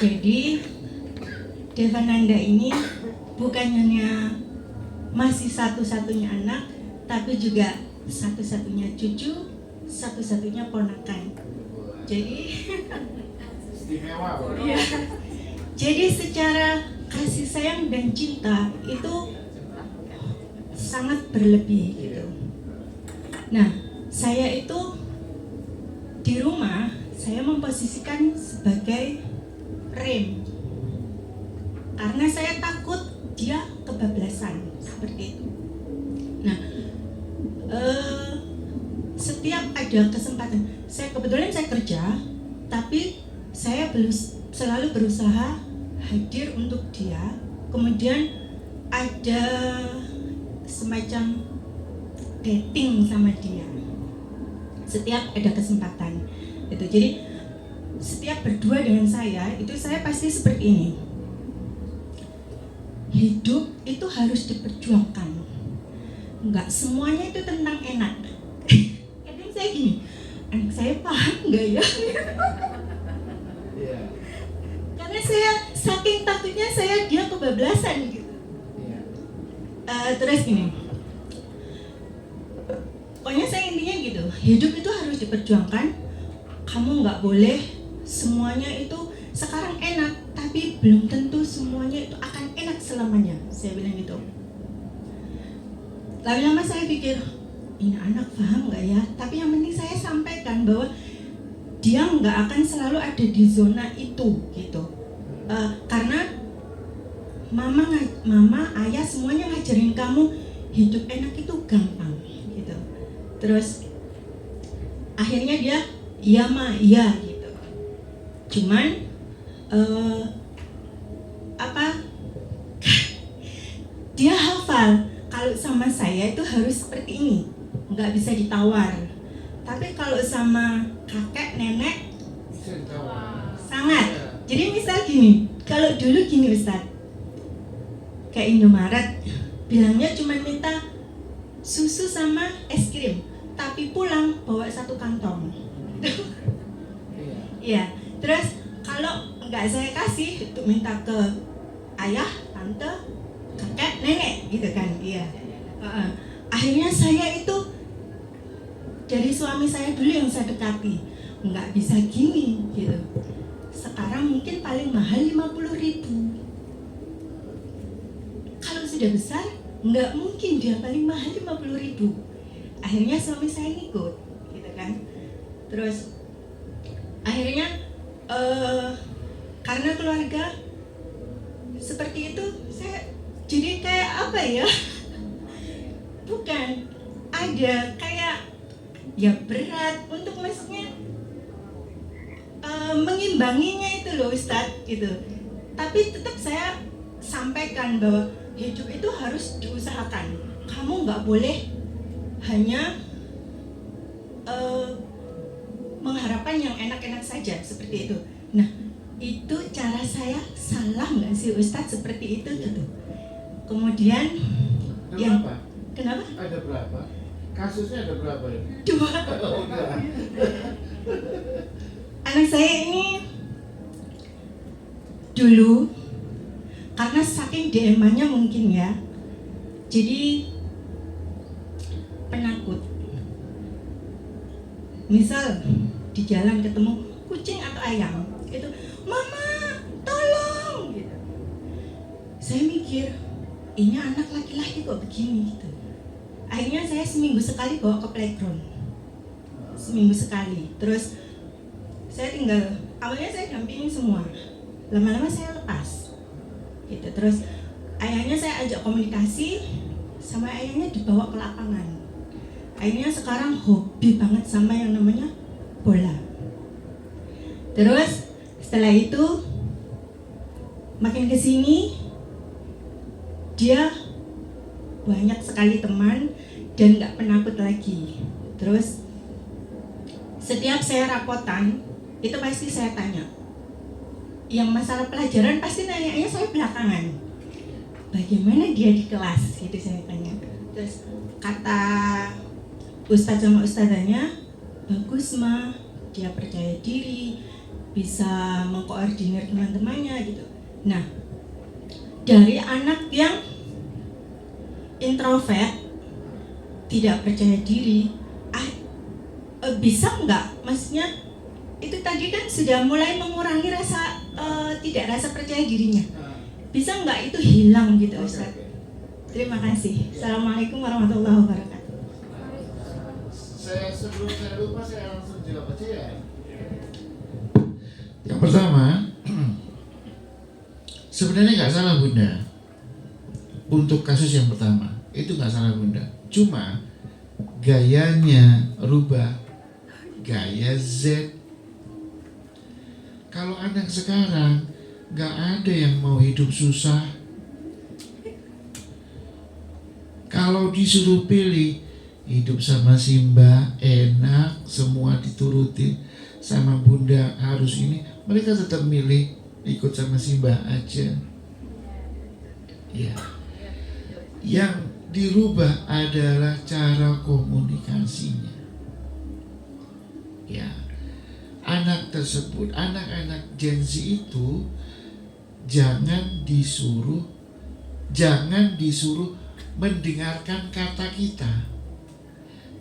Jadi Devananda ini bukan hanya masih satu-satunya anak, tapi juga satu-satunya cucu, satu-satunya ponakan. Jadi ya, jadi secara kasih sayang dan cinta itu sangat berlebih gitu. Nah, saya itu di rumah saya memposisikan sebagai rem, karena saya takut dia kebablasan seperti itu. Nah, setiap ada kesempatan, kebetulan saya kerja, tapi saya selalu berusaha hadir untuk dia. Kemudian ada semacam dating sama dia setiap ada kesempatan itu. Jadi setiap berdua dengan saya itu saya pasti seperti ini. Hidup itu harus diperjuangkan, nggak semuanya itu tentang enak. Kadang saya gini, anak saya paham nggak ya? Karena saya saking takutnya dia kebablasan gitu. Terus gini, pokoknya saya intinya gitu, hidup itu harus diperjuangkan. Kamu nggak boleh semuanya itu sekarang enak, tapi tapi belum tentu semuanya itu akan enak selamanya, saya bilang gitu. Lama-lama saya pikir, ini anak paham nggak ya? Tapi yang penting saya sampaikan bahwa dia nggak akan selalu ada di zona itu gitu. Karena mama, ayah semuanya ngajarin kamu hidup enak itu gampang gitu. Terus akhirnya dia iya ma, iya gitu. Cuman dia hafal kalau sama saya itu harus seperti ini, nggak bisa ditawar. Tapi kalau sama kakek nenek sangat. Jadi misal gini, kalau dulu gini Ustadz, kayak Indomaret bilangnya cuma minta susu sama es krim, tapi pulang bawa 1 kantong. Iya. Terus kalau nggak saya kasih, untuk minta ke ayah, tante, kakek, nenek, gitu kan? Iya. Akhirnya saya itu dari suami saya dulu yang saya dekati, nggak bisa gini, gitu. Sekarang mungkin paling mahal 50.000. Kalau sudah besar, nggak mungkin dia paling mahal 50.000. Akhirnya suami saya ngikut, gitu kan. Terus akhirnya karena keluarga seperti itu, saya jadi kayak apa ya? Bukan, ada kayak ya berat untuk maksudnya mengimbanginya itu loh Ustadz gitu. Tapi tetap saya sampaikan bahwa hidup itu harus diusahakan. Kamu nggak boleh hanya mengharapkan yang enak-enak saja seperti itu. Nah, itu cara saya salah nggak sih Ustadz seperti itu gitu. Kemudian Ada yang berapa? kenapa? Ada berapa? Kasusnya ada berapa ini? 2. Oh, enggak. Anak saya ini dulu karena saking DM-nya mungkin ya, jadi penakut. Misal di jalan ketemu kucing atau ayam, itu mama tolong gitu. Saya mikir ini anak laki-laki kok begini gitu. Akhirnya saya seminggu sekali bawa ke playground, seminggu sekali. Terus saya tinggal, awalnya saya dampingin semua, lama-lama saya lepas gitu. Terus ayahnya saya ajak komunikasi, sama ayahnya dibawa ke lapangan. Akhirnya sekarang hobi banget sama yang namanya bola. Terus setelah itu makin kesini dia banyak sekali teman dan nggak penakut lagi. Terus setiap saya rapotan itu pasti saya tanya, yang masalah pelajaran pasti nanyanya saya belakangan, bagaimana dia di kelas gitu saya tanya. Terus kata ustadz sama ustadzanya, bagus mah, dia percaya diri, bisa mengkoordinir teman-temannya gitu. Nah, dari anak yang introvert, tidak percaya diri, bisa nggak? Maksudnya itu tadi kan sudah mulai mengurangi rasa tidak rasa percaya dirinya. Bisa nggak itu hilang gitu Ustaz? Terima kasih. Assalamualaikum warahmatullahi wabarakatuh. Sebelum saya lupa, saya langsung jawab aja ya. Yang pertama, sebenarnya nggak salah Bunda. Untuk kasus yang pertama, itu nggak salah Bunda. Cuma gayanya rubah, gaya Z. Kalau anak sekarang nggak ada yang mau hidup susah. Kalau disuruh pilih, hidup sama Simba enak, semua diturutin, sama Bunda harus ini, mereka tetap milih ikut sama Simba aja. Ya. Yang dirubah adalah cara komunikasinya. Ya. Anak tersebut, anak-anak Gen Z itu jangan disuruh mendengarkan kata kita,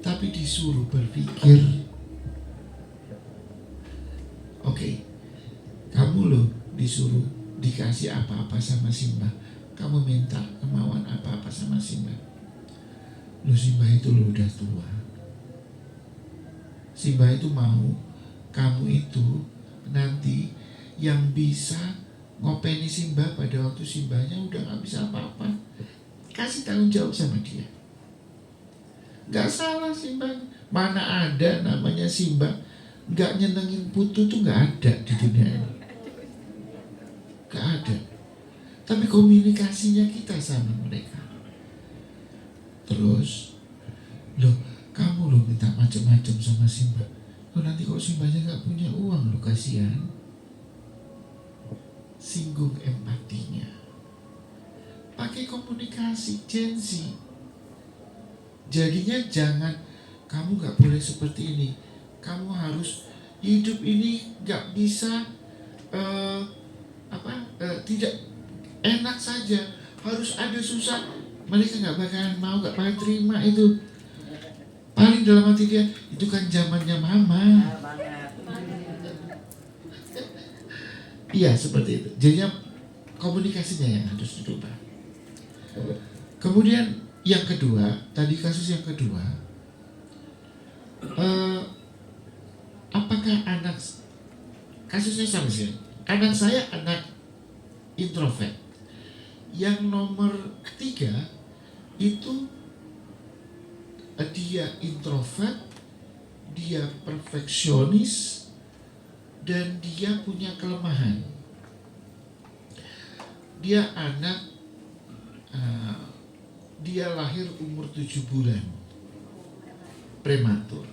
tapi disuruh berpikir. Oke, kamu loh disuruh dikasih apa-apa sama Simba. Kamu minta kemauan apa-apa sama Simba. Lu Simba itu lu udah tua. Simba itu mau kamu itu nanti yang bisa ngopeni Simba pada waktu Simbanya udah gak bisa apa-apa. Kasih tanggung jawab sama dia. Gak salah Simba. Mana ada namanya Simba gak nyenengin Putu tuh gak ada di dunia ini. Gak ada. Tapi komunikasinya kita sama mereka. Terus, loh kamu loh minta macam-macam sama Simba. Loh nanti kalau Simbanya gak punya uang loh, kasihan. Singgung empatinya. Pakai komunikasi, Gen Z. Jadinya jangan, kamu gak boleh seperti ini. Kamu harus hidup ini gak bisa tidak enak saja, harus ada susah. Mereka gak bakalan mau, gak bakalan terima itu. Paling dalam hati dia, itu kan zamannya mama. Iya seperti itu. Jadinya komunikasinya yang harus dirubah. Kemudian yang kedua, tadi kasus yang kedua, apakah anak, kasusnya sama sih, anak saya anak introvert. Yang nomor 3 itu dia introvert, dia perfeksionis, dan dia punya kelemahan. Dia anak, dia lahir umur 7 bulan, prematur.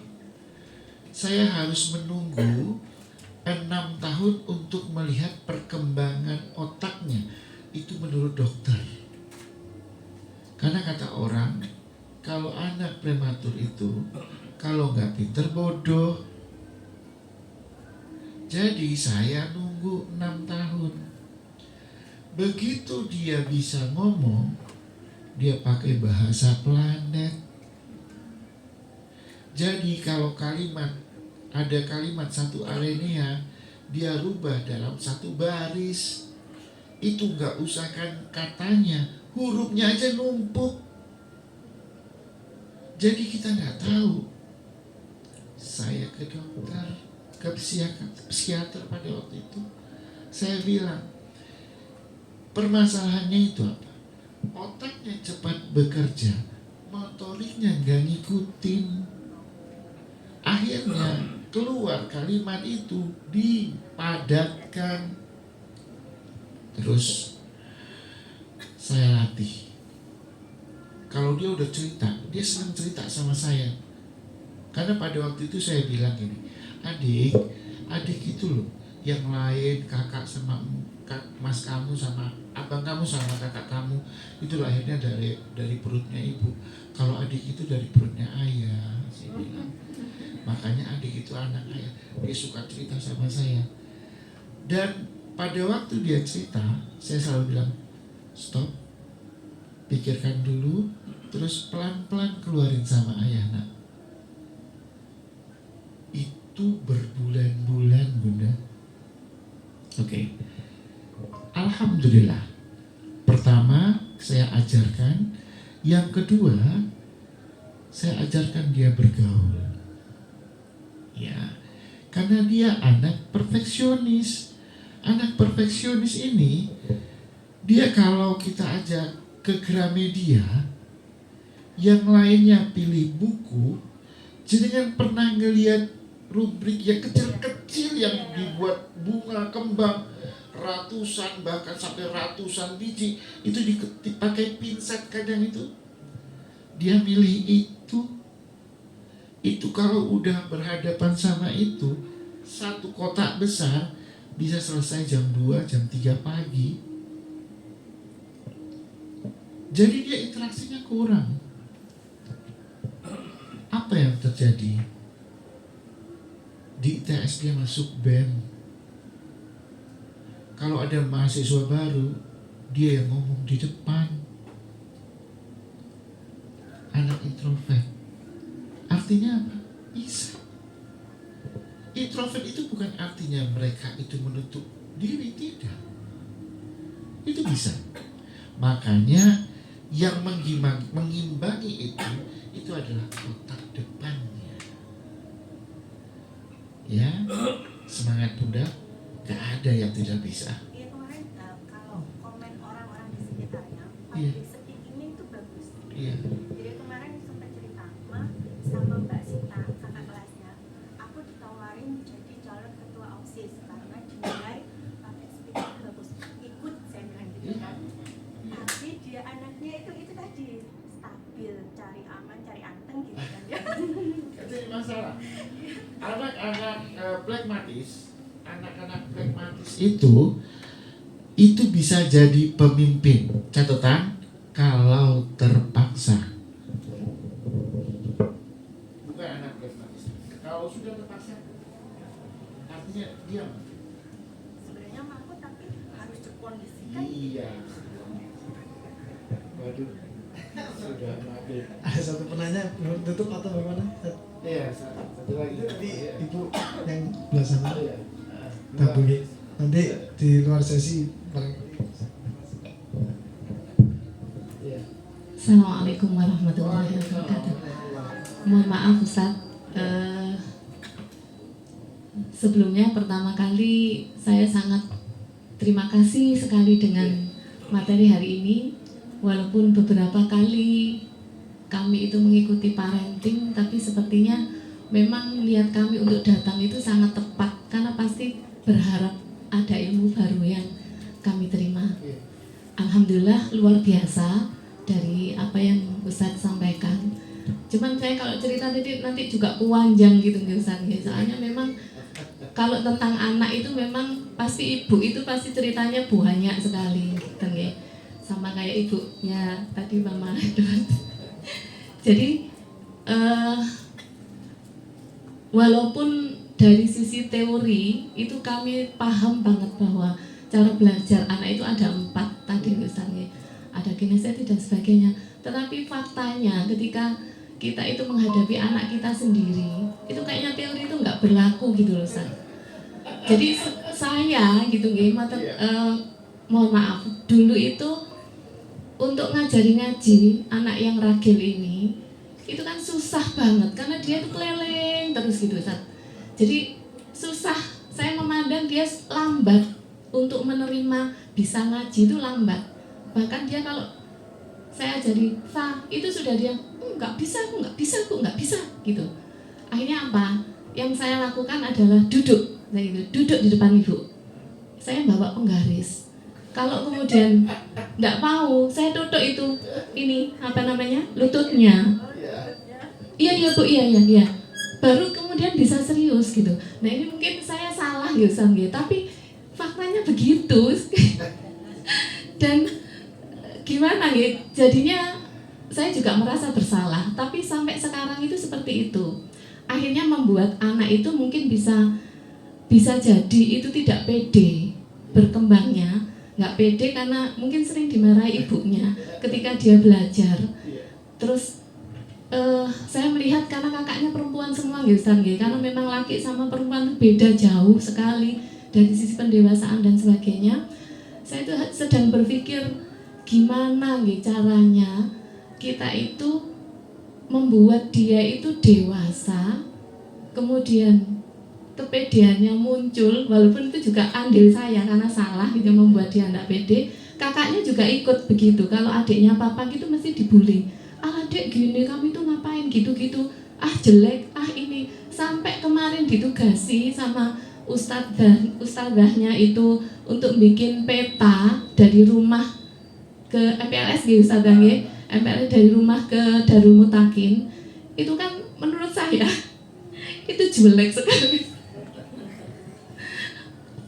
Saya harus menunggu 6 tahun untuk melihat perkembangan otaknya. Itu menurut dokter. Karena kata orang, kalau anak prematur itu, kalau nggak pinter bodoh. Jadi saya nunggu 6 tahun. Begitu dia bisa ngomong, dia pakai bahasa planet. Jadi kalau ada kalimat satu alinea, dia rubah dalam satu baris. Itu nggak usah kan katanya, hurufnya aja numpuk. Jadi kita nggak tahu. Saya ke dokter, ke psikiater pada waktu itu, saya bilang, permasalahannya itu apa? Otaknya cepat bekerja, motoriknya nggak ngikutin. Akhirnya keluar kalimat itu dipadatkan. Terus saya latih. Kalau dia udah cerita, dia senang cerita sama saya. Karena pada waktu itu saya bilang gini, adik itu loh, yang lain kakak sama mas kamu sama abang kamu sama kakak kamu itu lahirnya dari perutnya ibu. Kalau adik itu dari perutnya ayah, saya bilang. Makanya adik itu anak ayah. Dia suka cerita sama saya. Dan pada waktu dia cerita, saya selalu bilang, stop, pikirkan dulu, terus pelan-pelan keluarin sama ayah, nak. Itu berbulan-bulan, Bunda. Oke. Alhamdulillah. Pertama, saya ajarkan. Yang kedua, saya ajarkan dia bergaul. Ya, karena dia anak perfeksionis. Anak perfeksionis ini, dia kalau kita ajak ke Gramedia, yang lainnya pilih buku, jenengan pernah ngelihat rubrik yang kecil-kecil yang dibuat bunga kembang, ratusan bahkan sampai ratusan biji, itu dipakai pinset kadang itu. Dia milih itu. Itu kalau udah berhadapan sama itu, satu kotak besar bisa selesai jam 2, jam 3 pagi. Jadi dia interaksinya kurang. Apa yang terjadi? Di ITS dia masuk BEM. Kalau ada mahasiswa baru, dia yang ngomong di depan. Anak introvert. Artinya apa? Bisa. Introvert itu bukan artinya mereka itu menutup diri, tidak. Itu bisa. Makanya yang mengimbangi itu adalah otak depannya. Ya, semangat Bunda, gak ada yang tidak bisa. Iya kemarin kalau komen orang-orang di sekitarnya, Iya. public speaking-nya itu bagus. Iya. Jadi kemarin sempat cerita sama Mbak Sita, kakak kelasnya, aku ditawarin jadi calon ketua OSIS karena dinilai public speaking bagus. Ikut, saya bilang gitu kan. Tapi dia anaknya itu tadi stabil, cari aman, cari anteng gitu kan ya. Jadi masalah anak-anak anak-anak pragmatis itu bisa jadi pemimpin. Catatan, kalau terpaksa. Bukan anak pragmatis. Kalau sudah terpaksa, artinya diam. Sebenarnya mampu tapi harus dikondisikan. Iya. Waduh, sudah maghrib. Ada satu penanya belum tutup atau bagaimana? Iya, satu lagi. Nanti ibu yang belah sana Iya. tabungi. Nanti di luar sesi barangkali. Iya. Assalamualaikum warahmatullahi wabarakatuh. Mohon maaf Ustaz, sebelumnya pertama kali saya sangat terima kasih sekali dengan materi hari ini. Walaupun beberapa kali kami itu mengikuti parenting, tapi sepertinya memang niat kami untuk datang itu sangat tepat, karena pasti berharap ada ilmu baru yang kami terima. Alhamdulillah luar biasa dari apa yang Ustadz sampaikan. Cuman saya kalau cerita nanti juga panjang gitu Ustadz. Soalnya memang kalau tentang anak itu memang pasti ibu itu pasti ceritanya banyak sekali gitu nggih. Sama kayak ibunya tadi Mama Edward. Jadi walaupun dari sisi teori itu kami paham banget bahwa cara belajar anak itu ada 4 tadi misalnya, ada kinestetik dan sebagainya. Tetapi faktanya ketika kita itu menghadapi anak kita sendiri, itu kayaknya teori itu nggak berlaku gitu loh Ustaz. Jadi saya gitu nggih, mohon maaf dulu itu untuk ngajari ngaji anak yang ragil ini itu kan susah banget karena dia itu keleleng terus gitu Ustaz. Jadi susah, saya memandang dia lambat untuk menerima bisa ngaji itu lambat. Bahkan dia kalau saya jadi itu sudah dia nggak bisa gitu. Akhirnya apa? Yang saya lakukan adalah duduk di depan ibu. Saya bawa penggaris. Kalau kemudian nggak mau, saya tutup itu lututnya. Iya Bu, iya. Baru kemudian bisa serius gitu. Nah ini mungkin saya salah gitu, tapi faktanya begitu. Dan gimana ya? Jadinya saya juga merasa bersalah. Tapi sampai sekarang itu seperti itu. Akhirnya membuat anak itu mungkin bisa jadi itu tidak pede berkembangnya. Nggak pede karena mungkin sering dimarahi ibunya ketika dia belajar. Terus saya melihat karena kakaknya perempuan semua karena memang laki sama perempuan beda jauh sekali dari sisi pendewasaan dan sebagainya. Saya itu sedang berpikir gimana caranya kita itu membuat dia itu dewasa, kemudian kepedeannya muncul, walaupun itu juga andil saya karena salah gitu membuat dia tidak pede. Kakaknya juga ikut begitu. Kalau adiknya papa gitu mesti dibully. Adik gini, kamu itu ngapain gitu-gitu? Jelek, ini. Sampai kemarin ditugasi sama ustadzahnya itu untuk bikin peta dari rumah ke MPLS gitu ustadzahnya. MPLS dari rumah ke Darul Mutakin. Itu kan menurut saya itu jelek sekali.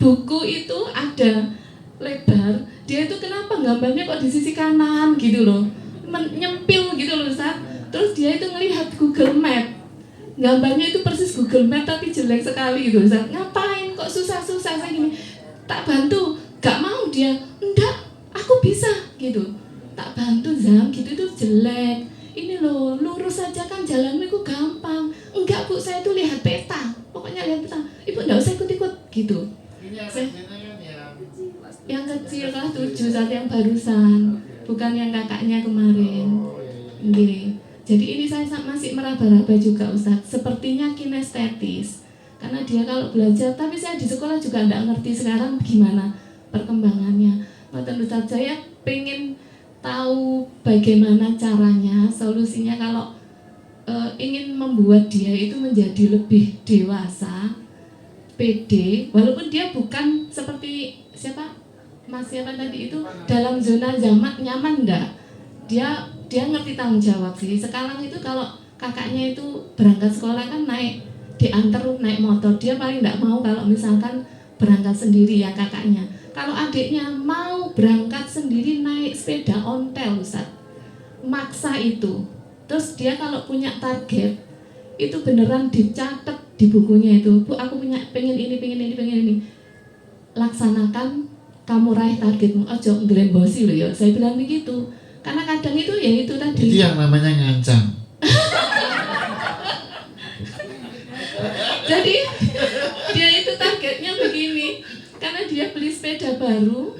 Buku itu ada lebar, dia itu kenapa gambarnya kok di sisi kanan gitu loh, nyempil gitu loh Ustaz. Terus dia itu ngelihat Google Map, gambarnya itu persis Google Map tapi jelek sekali gitu Ustaz. Ngapain kok susah-susah saya gini, tak bantu, gak mau dia, enggak, aku bisa gitu. Tak bantu Zam, gitu itu jelek. Ini loh, lurus saja kan jalanmu itu gampang. Enggak Bu, saya itu lihat peta, pokoknya lihat peta. Ibu enggak usah ikut-ikut gitu. Ini anak kan Yang kecil kelas 7 saat yang barusan, bukan yang kakaknya kemarin. Oh, iya. Nggih. Jadi ini saya masih meraba-raba juga Ustadz. Sepertinya kinestetis. Karena dia kalau belajar, tapi saya di sekolah juga tidak ngerti sekarang gimana perkembangannya. Ngoten Ustadz, saya pengen tahu bagaimana caranya, solusinya kalau ingin membuat dia itu menjadi lebih dewasa, pede, walaupun dia bukan seperti Mas siapa tadi itu dalam zona nyaman enggak. Dia ngerti tanggung jawab sih. Sekarang itu kalau kakaknya itu berangkat sekolah kan diantar naik motor, dia paling enggak mau kalau misalkan berangkat sendiri ya kakaknya. Kalau adiknya mau berangkat sendiri naik sepeda ontel Ustaz, maksa itu. Terus dia kalau punya target itu beneran dicatat di bukunya itu, Bu aku pengen ini, laksanakan, kamu raih targetmu, ojo nggelembosi loh ya, saya bilang begitu. Karena kadang itu ya itu tadi. Itu yang namanya ngancam. Jadi dia itu targetnya begini, karena dia beli sepeda baru,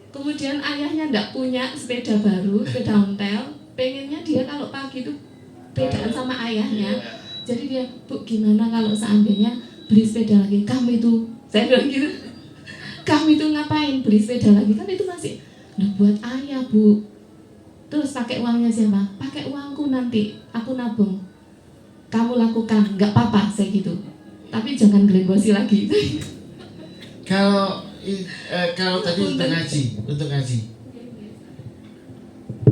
kemudian ayahnya ndak punya sepeda baru, sepeda ontel, pengennya dia kalau pagi itu bedaan sama ayahnya. Jadi dia, Bu gimana kalau seandainya beli sepeda lagi, kamu itu, saya bilang gitu, kamu itu ngapain beli sepeda lagi, kan itu masih, nah buat ayah Bu. Terus pakai uangnya siapa? Pakai uangku nanti, aku nabung. Kamu lakukan, nggak apa-apa, saya gitu. Tapi jangan gelembosi lagi. Kalau tadi untuk ngaji,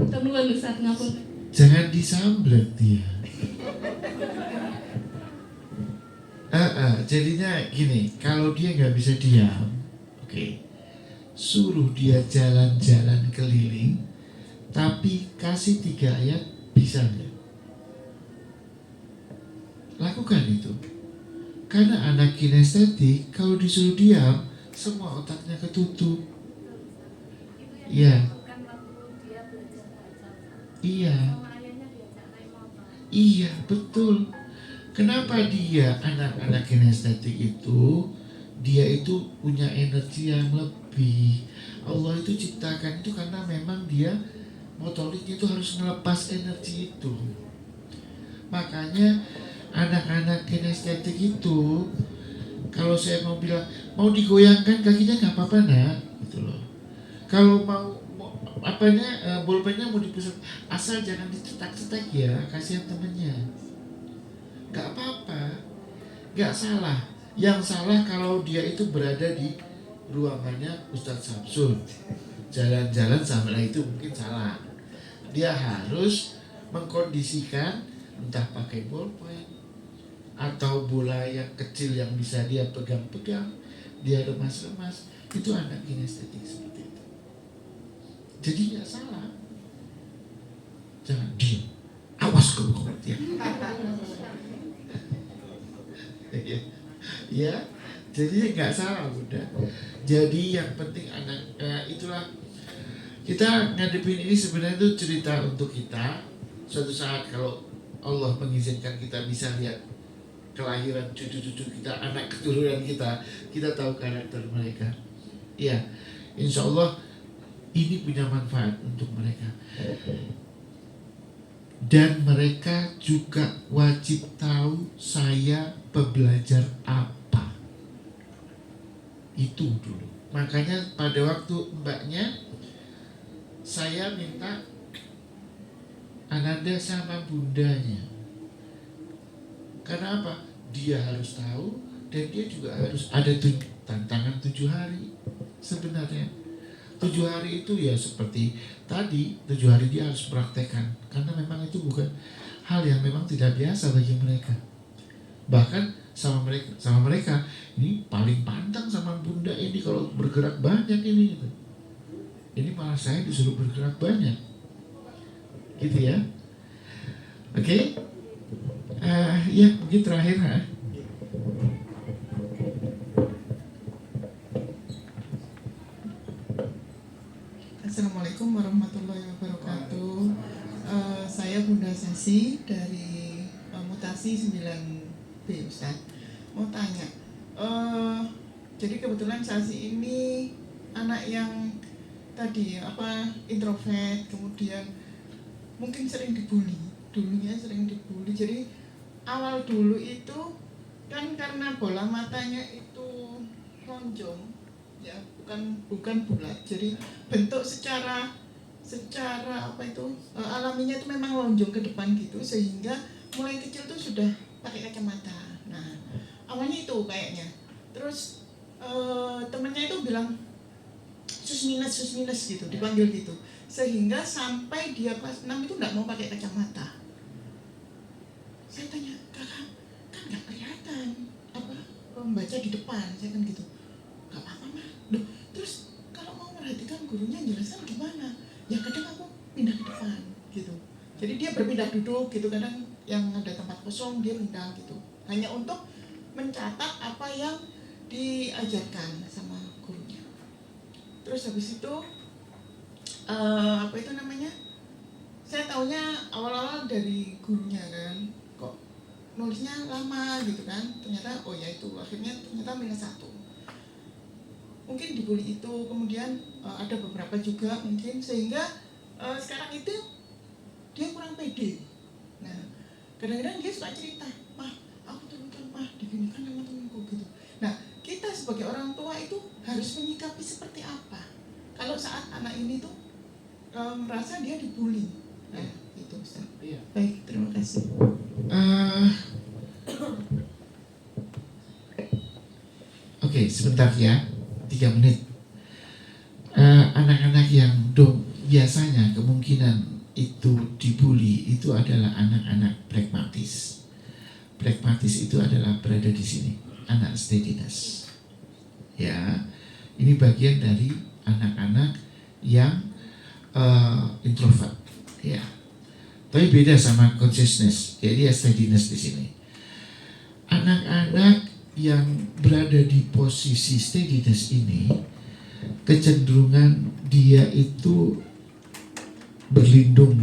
Temuan Ustaz ngapun. jangan disamblet dia. Jadinya gini, kalau dia nggak bisa diam, oke, suruh dia jalan-jalan keliling, tapi kasih 3 ayat, bisa nggak? Lakukan itu. Karena anak kinestetik kalau disuruh diam, semua otaknya ketutup. Iya. Bukan waktu dia belajar baca. Iya. Sama ayahnya diajak naik motor. Iya, betul. Kenapa dia anak-anak kinestetik itu dia itu punya energi yang lebih. Allah itu ciptakan itu karena memang dia motoriknya itu harus ngelepas energi itu. Makanya anak-anak kinestetik itu kalau saya mau bilang mau digoyangkan kakinya nggak apa-apa nak, gitu loh. Kalau mau bolpennya mau dipusat, asal jangan dicetak-cetak ya, kasihan temennya. Gak apa-apa, gak salah. Yang salah kalau dia itu berada di ruangannya Ustadz Samsul, jalan-jalan sama itu mungkin salah. Dia harus mengkondisikan entah pakai bolpen atau bola yang kecil yang bisa dia pegang-pegang, dia remas-remas. Itu anak kinestetik seperti itu. Jadi nggak salah. Jangan diam, awas kamu ya. Ya, jadi nggak salah udah. Jadi yang penting itulah kita ngadepin ini sebenarnya itu cerita untuk kita. Suatu saat kalau Allah mengizinkan kita bisa lihat kelahiran cucu-cucu kita, anak keturunan kita tahu karakter mereka. Ya, insya Allah ini punya manfaat untuk mereka. Dan mereka juga wajib tahu saya pembelajar apa. Itu dulu. Makanya pada waktu mbaknya saya minta Ananda sama bundanya. Karena apa? Dia harus tahu dan dia juga harus ada tantangan 7 hari sebenarnya. 7 hari itu ya seperti tadi, 7 hari dia harus praktekkan. Karena memang itu bukan hal yang memang tidak biasa bagi mereka. Bahkan sama mereka ini paling pantang sama bunda ini kalau bergerak banyak ini gitu. Ini malah saya disuruh bergerak banyak. Gitu ya. Oke. Ya mungkin terakhir Assalamualaikum warahmatullahi wabarakatuh. Saya Bunda Sasi dari Mutasi 9B Ustaz. Mau tanya, Jadi kebetulan Sasi ini anak yang tadi introvert, kemudian mungkin sering dibully, dulunya sering dibully. Jadi awal dulu itu kan karena bola matanya itu lonjong, ya bukan bulat. Jadi bentuk secara alaminya itu memang lonjong ke depan gitu, sehingga mulai kecil tuh sudah pakai kacamata. Nah awalnya itu kayaknya, terus temennya itu bilang sus minus gitu, dipanggil gitu, sehingga sampai dia kelas 6 itu nggak mau pakai kacamata. Saya tanya, kakak kan nggak kelihatan membaca di depan, saya kan gitu. Nggak apa-apa mah. Loh, terus kalau mau merhatikan gurunya jelaskan gimana? Ya kadang aku pindah ke depan gitu. Jadi dia berpindah duduk gitu, kadang yang ada tempat kosong dia pindah gitu, hanya untuk mencatat apa yang diajarkan sama gurunya. Terus habis itu saya taunya awal-awal dari gurunya kan, kok nulisnya lama gitu kan. Ternyata oh ya itu akhirnya ternyata -1. Mungkin dibully itu, kemudian ada beberapa juga mungkin, sehingga sekarang itu dia kurang pede. Nah kadang-kadang dia suka cerita, mah aku turun mah diginikan sama temanku gitu. Nah kita sebagai orang tua itu harus menyikapi seperti apa kalau saat anak ini tuh merasa dia dibully. Nah itu Ustaz. Iya. Baik, terima kasih. Oke, sebentar ya, 3 menit. Anak-anak yang biasanya kemungkinan itu dibully itu adalah anak-anak pragmatis. Pragmatis itu adalah berada di sini, anak steadiness. Ya, ini bagian dari anak-anak yang introvert. Ya, tapi beda sama consciousness. Jadi ya steadiness di sini. Anak-anak yang berada di posisi steadiness ini, kecenderungan dia itu berlindung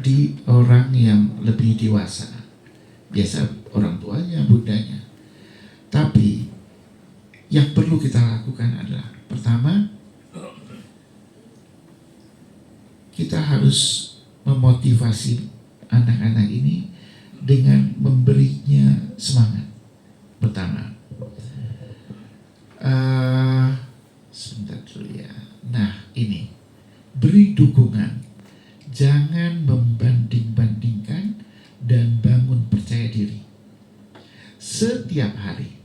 di orang yang lebih dewasa, biasa orang tuanya, bundanya. Tapi yang perlu kita lakukan adalah, pertama, kita harus memotivasi anak-anak ini dengan memberinya semangat. Pertama, sebentar dulu ya. Nah ini, beri dukungan, jangan membanding-bandingkan, dan bangun percaya diri setiap hari.